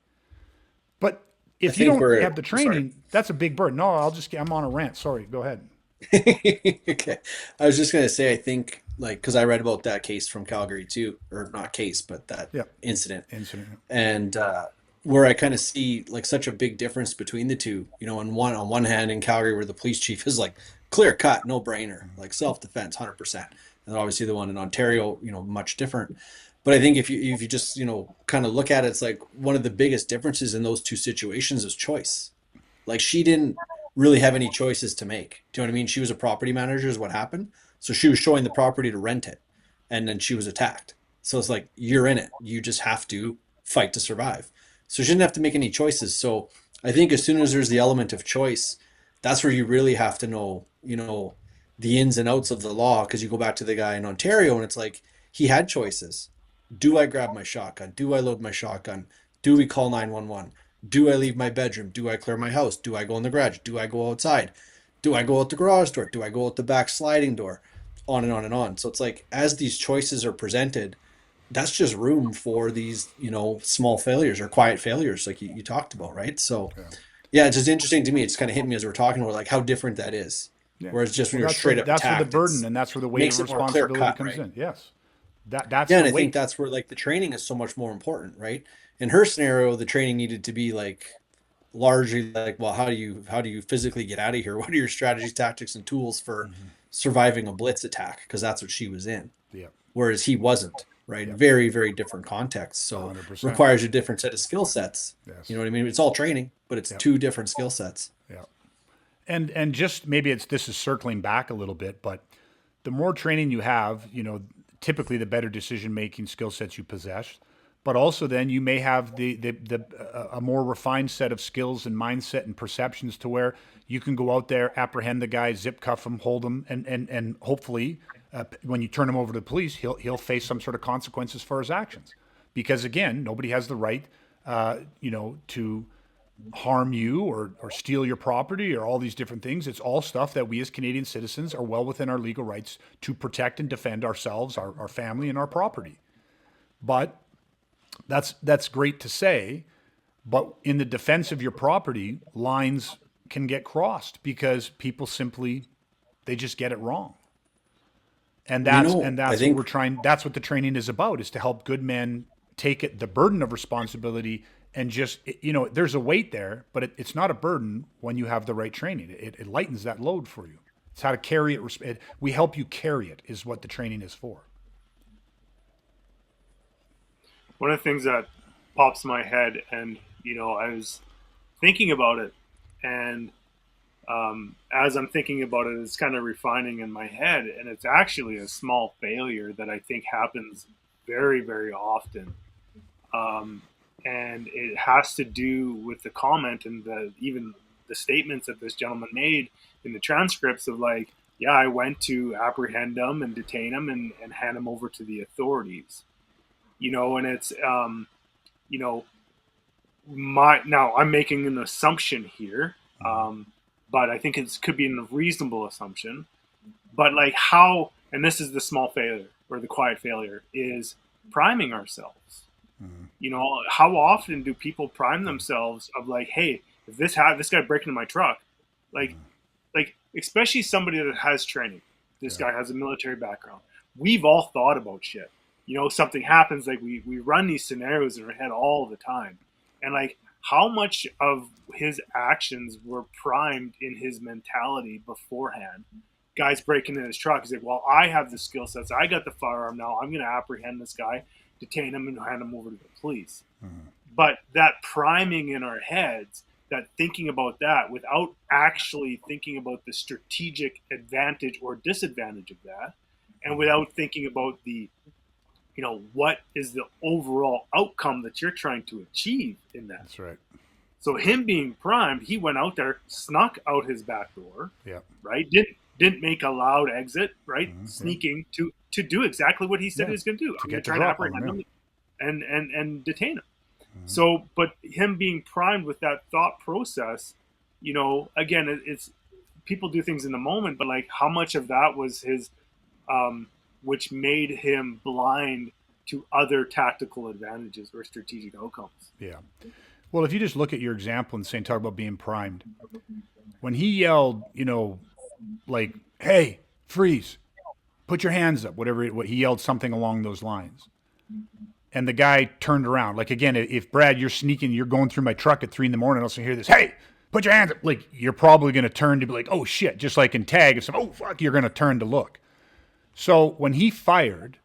[SPEAKER 1] But if you don't have the training, that's a big burden. No, I'm on a rant. Sorry, go ahead.
[SPEAKER 3] Okay. I was just going to say, I think, like, because I read about that case from Calgary too, or not case, but that incident. And where I kind of see, like, such a big difference between the two, on one hand in Calgary, where the police chief is like clear cut, no brainer, like self-defense, 100%. And obviously the one in Ontario, much different. But I think if you just, kind of look at it, it's like one of the biggest differences in those two situations is choice. Like she didn't really have any choices to make. Do you know what I mean? She was a property manager is what happened. So she was showing the property to rent it, and then she was attacked. So it's like you're in it. You just have to fight to survive. So she didn't have to make any choices. So I think as soon as there's the element of choice, that's where you really have to know, the ins and outs of the law. Because you go back to the guy in Ontario, and it's like he had choices. Do I grab my shotgun? Do I load my shotgun? Do we call 911? Do I leave my bedroom? Do I clear my house? Do I go in the garage? Do I go outside? Do I go out the garage door? Do I go out the back sliding door? On and on and on. So it's like as these choices are presented, that's just room for these, small failures or quiet failures, like you talked about, right? So
[SPEAKER 1] Yeah.
[SPEAKER 3] yeah, it's just interesting to me. It's kind of hit me as we're talking about like how different that is.
[SPEAKER 1] Yeah.
[SPEAKER 3] Whereas just when
[SPEAKER 1] Well,
[SPEAKER 3] you're straight up
[SPEAKER 1] that's where the
[SPEAKER 3] attacked,
[SPEAKER 1] burden
[SPEAKER 3] it's
[SPEAKER 1] and that's where the weight of
[SPEAKER 3] makes it more clear
[SPEAKER 1] responsibility
[SPEAKER 3] cut,
[SPEAKER 1] comes
[SPEAKER 3] right?
[SPEAKER 1] in. Yes. That's
[SPEAKER 3] Yeah,
[SPEAKER 1] the
[SPEAKER 3] and I think
[SPEAKER 1] weight.
[SPEAKER 3] that's where like the training is so much more important, right? In her scenario, the training needed to be like largely like, well, how do you physically get out of here? What are your strategies, tactics, and tools for
[SPEAKER 1] Hmm.
[SPEAKER 3] surviving a blitz attack? Because that's what she was in,
[SPEAKER 1] Yeah.
[SPEAKER 3] whereas he wasn't, right?
[SPEAKER 1] Yeah.
[SPEAKER 3] Very, very different context. So
[SPEAKER 1] 100%.
[SPEAKER 3] requires a different set of skill sets. You
[SPEAKER 1] Yes.
[SPEAKER 3] know what I mean? It's all training, but it's
[SPEAKER 1] Yeah.
[SPEAKER 3] two different skill sets.
[SPEAKER 1] Yeah. And just maybe this is circling back a little bit, but the more training you have, typically the better decision making skill sets you possess. But also then you may have the a more refined set of skills and mindset and perceptions to where you can go out there, apprehend the guy, zip cuff him, hold him, and hopefully when you turn him over to the police, he'll face some sort of consequences for his actions. Because again, nobody has the right, to harm you or steal your property or all these different things. It's all stuff that we as Canadian citizens are well within our legal rights to protect and defend ourselves, our family, and our property. But that's great to say. But in the defense of your property, lines can get crossed because people simply they just get it wrong. And
[SPEAKER 3] You
[SPEAKER 1] that's
[SPEAKER 3] know,
[SPEAKER 1] and
[SPEAKER 3] I
[SPEAKER 1] that's what
[SPEAKER 3] think
[SPEAKER 1] we're trying. That's what the training is about: is to help good men take the burden of responsibility and just there's a weight there, but it's not a burden when you have the right training. It lightens that load for you. It's how to carry it. We help you carry it is what the training is for.
[SPEAKER 2] One of the things that pops in my head, and I was thinking about it, and as I'm thinking about it, it's kind of refining in my head, and it's actually a small failure that I think happens very, very often. Um, and it has to do with the comment and even the statements that this gentleman made in the transcripts of like, yeah, I went to apprehend him and detain him and hand him over to the authorities. And it's you know my now I'm making an assumption here,
[SPEAKER 1] Mm-hmm.
[SPEAKER 2] but I think it could be a reasonable assumption. But like how, and this is the small failure or the quiet failure, is priming ourselves.
[SPEAKER 1] Mm-hmm.
[SPEAKER 2] How often do people prime themselves of like, hey, if this guy breaking into my truck, like
[SPEAKER 1] Mm-hmm.
[SPEAKER 2] like especially somebody that has training. This
[SPEAKER 1] Yeah.
[SPEAKER 2] guy has a military background. We've all thought about shit. Something happens, like we run these scenarios in our head all the time. And like how much of his actions were primed in his mentality beforehand. Guys breaking in his truck. He's like, well, I have the skill sets. I got the firearm now. I'm going to apprehend this guy, detain him, and hand him over to the police.
[SPEAKER 1] Mm-hmm.
[SPEAKER 2] But that priming in our heads, that thinking about that without actually thinking about the strategic advantage or disadvantage of that, and
[SPEAKER 1] Mm-hmm.
[SPEAKER 2] without thinking about what is the overall outcome that you're trying to achieve in that.
[SPEAKER 1] That's right.
[SPEAKER 2] So him being primed, he went out there, snuck out his back door,
[SPEAKER 1] Yeah.
[SPEAKER 2] right? Didn't make a loud exit, right?
[SPEAKER 1] Mm-hmm. Yeah.
[SPEAKER 2] Sneaking to do exactly what he said he
[SPEAKER 1] Yeah.
[SPEAKER 2] was going to do.
[SPEAKER 1] To
[SPEAKER 2] I'm going
[SPEAKER 1] get
[SPEAKER 2] to
[SPEAKER 1] the
[SPEAKER 2] try and
[SPEAKER 1] drop on
[SPEAKER 2] apprehend
[SPEAKER 1] them.
[SPEAKER 2] him and detain him.
[SPEAKER 1] Mm-hmm.
[SPEAKER 2] So, but him being primed with that thought process, again, it's people do things in the moment, but like how much of that was his, which made him blind to other tactical advantages or strategic outcomes.
[SPEAKER 1] Yeah. Well, if you just look at your example and talk about being primed, when he yelled, like, "Hey, freeze! Put your hands up!" What he yelled something along those lines, and the guy turned around. Like again, if Brad, you're sneaking, you're going through my truck at 3 in the morning, I'll hear this. Hey, put your hands up! Like you're probably going to turn to be like, "Oh shit!" Just like in tag, if some, "Oh fuck," you're going to turn to look. So when he fired,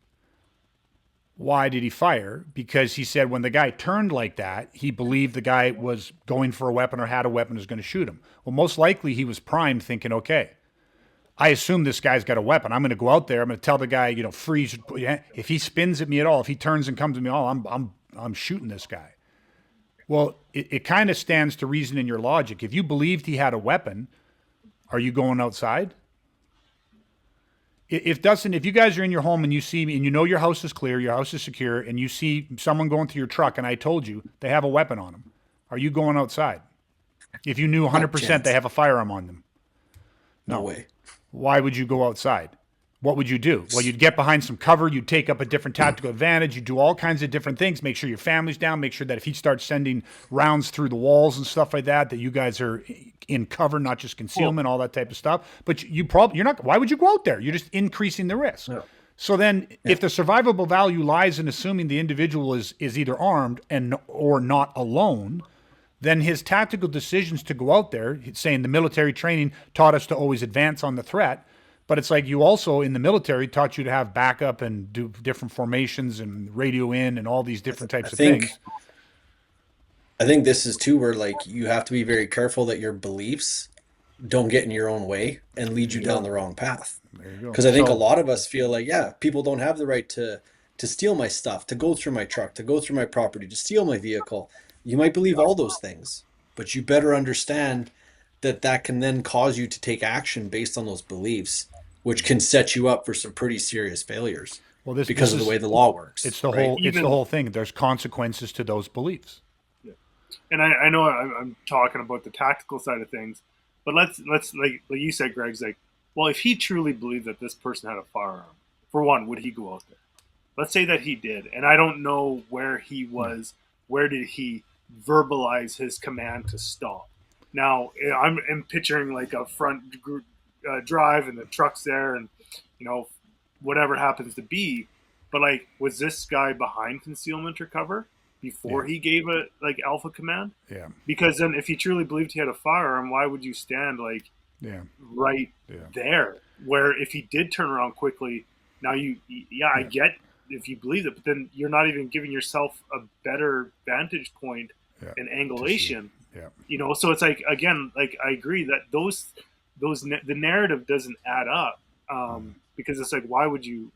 [SPEAKER 1] Why did he fire? Because he said when the guy turned like that, he believed the guy was going for a weapon or had a weapon and was going to shoot him. Well, most likely he was primed thinking, okay, I assume this guy's got a weapon. I'm going to go out there. I'm going to tell the guy, freeze. If he spins at me at all, if he turns and comes at me at all, I'm shooting this guy. Well, it kind of stands to reason in your logic. If you believed he had a weapon, are you going outside? If you guys are in your home and you see me and you know your house is clear, your house is secure, and you see someone going through your truck and I told you they have a weapon on them, are you going outside? If you knew 100% they have a firearm on them.
[SPEAKER 3] No way.
[SPEAKER 1] Why would you go outside? What would you do? Well, you'd get behind some cover. You'd take up a different tactical advantage. You do all kinds of different things. Make sure your family's down. Make sure that if he starts sending rounds through the walls and stuff like that, that you guys are in cover, not just concealment, all that type of stuff. But you're not. Why would you go out there? You're just increasing the risk. No. So then, if the survivable value lies in assuming the individual is either armed or not alone, then his tactical decisions to go out there, saying the military training taught us to always advance on the threat. But it's like you also in the military taught you to have backup and do different formations and radio in and all these different types of things.
[SPEAKER 3] I think this is too where like you have to be very careful that your beliefs don't get in your own way and lead you down the wrong path.
[SPEAKER 1] There you go.
[SPEAKER 3] Because I think a lot of us feel like, yeah, people don't have the right to steal my stuff, to go through my truck, to go through my property, to steal my vehicle. You might believe all those things, but you better understand that can then cause you to take action based on those beliefs, which can set you up for some pretty serious failures. Well, because of the way the law works.
[SPEAKER 1] It's the whole. It's the whole thing. There's consequences to those beliefs.
[SPEAKER 2] Yeah. And I know I'm talking about the tactical side of things, but let's like you said, Greg's like, well, if he truly believed that this person had a firearm, for one, would he go out there? Let's say that he did, and I don't know where he was. Where did he verbalize his command to stop? Now I'm picturing like a front drive and the truck's there and whatever happens to be, but like was this guy behind concealment or cover before he gave a like alpha command?
[SPEAKER 1] Yeah, because
[SPEAKER 2] then if he truly believed he had a firearm, why would you stand like right there, where if he did turn around quickly, now I get if you believe it, but then you're not even giving yourself a better vantage point and angulation. So it's like, again, like I agree that the narrative doesn't add up, because it's like, why would you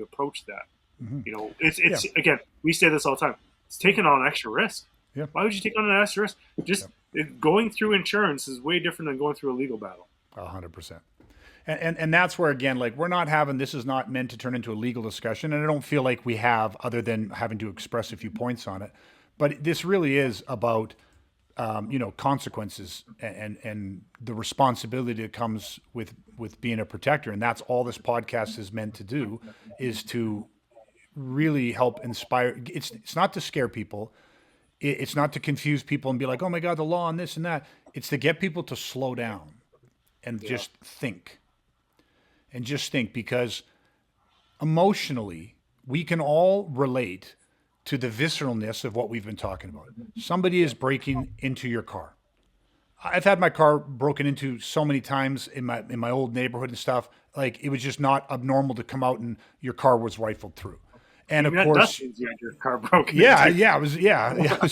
[SPEAKER 2] approach that? Mm-hmm. It's again, we say this all the time. It's taking on an extra risk. Yeah. Why would you take on an extra risk? Just going through insurance is way different than going through a legal battle.
[SPEAKER 1] 100%. And that's where, again, like this is not meant to turn into a legal discussion. And I don't feel like we have, other than having to express a few points on it. But this really is about, consequences and the responsibility that comes with being a protector. And that's all this podcast is meant to do, is to really help inspire. It's not to scare people. It's not to confuse people and be like, oh my God, the law and this and that. It's to get people to slow down and just think. And just think, because emotionally, we can all relate to the visceralness of what we've been talking about. Somebody is breaking into your car. I've had my car broken into so many times in my old neighborhood and stuff. Like, it was just not abnormal to come out and your car was rifled through. And of course,
[SPEAKER 2] you had your car broken.
[SPEAKER 1] I was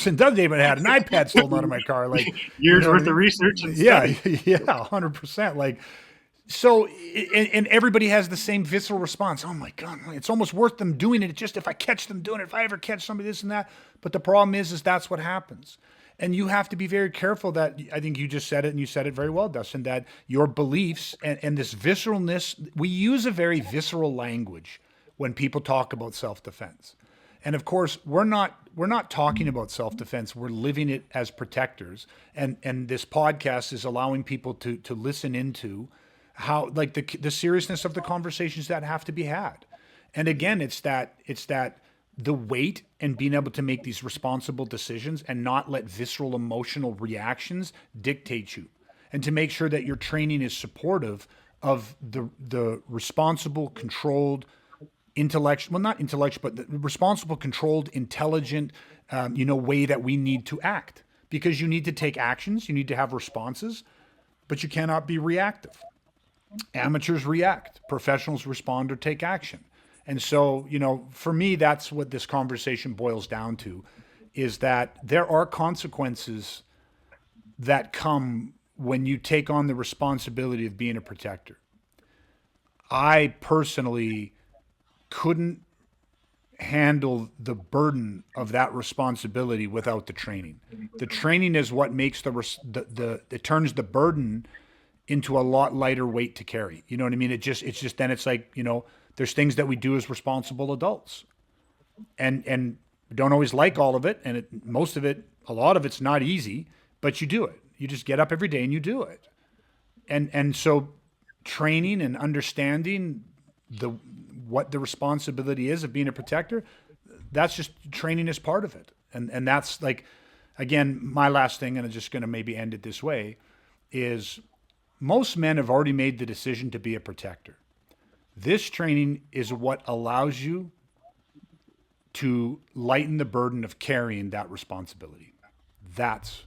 [SPEAKER 1] in Dundee, but I had an iPad stolen out of my car. Like
[SPEAKER 2] years worth of research. And
[SPEAKER 1] study. 100%. Like. So, and everybody has the same visceral response. Oh my God, it's almost worth them doing it. Just if I catch them doing it, if I ever catch somebody this and that. But the problem is that's what happens. And you have to be very careful that, I think you just said it, and you said it very well, Dustin, that your beliefs and this visceralness, we use a very visceral language when people talk about self-defense. And of course, we're not talking about self-defense. We're living it as protectors. And this podcast is allowing people to listen into how, like, the seriousness of the conversations that have to be had. And again, it's that the weight and being able to make these responsible decisions and not let visceral emotional reactions dictate you, and to make sure that your training is supportive of the responsible, controlled, not intellectual, but the responsible, controlled, intelligent, way that we need to act. Because you need to take actions, you need to have responses, but you cannot be reactive. Amateurs react, professionals respond or take action. And so, for me, that's what this conversation boils down to, is that there are consequences that come when you take on the responsibility of being a protector. I personally couldn't handle the burden of that responsibility without the training. The training is what makes it turns the burden into a lot lighter weight to carry. You know what I mean? It's just then it's like, there's things that we do as responsible adults, and we don't always like all of it, and most of it, a lot of it's not easy, but you do it. You just get up every day and you do it. And so training and understanding what the responsibility is of being a protector, that's just training is part of it. And that's like, again, my last thing, and I'm just going to maybe end it this way, is most men have already made the decision to be a protector. This training is what allows you to lighten the burden of carrying that responsibility. That's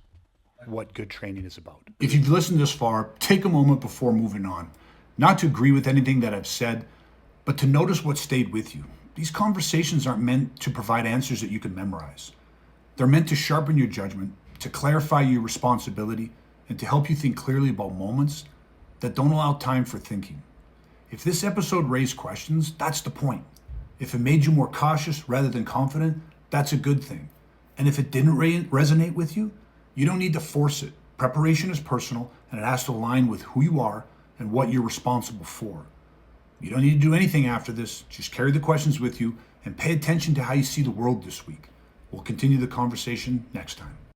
[SPEAKER 1] what good training is about. If you've listened this far, take a moment before moving on, not to agree with anything that I've said, but to notice what stayed with you. These conversations aren't meant to provide answers that you can memorize. They're meant to sharpen your judgment, to clarify your responsibility, and to help you think clearly about moments that don't allow time for thinking. If this episode raised questions, that's the point. If it made you more cautious rather than confident, that's a good thing. And if it didn't resonate with you, you don't need to force it. Preparation is personal, and it has to align with who you are and what you're responsible for. You don't need to do anything after this. Just carry the questions with you and pay attention to how you see the world this week. We'll continue the conversation next time.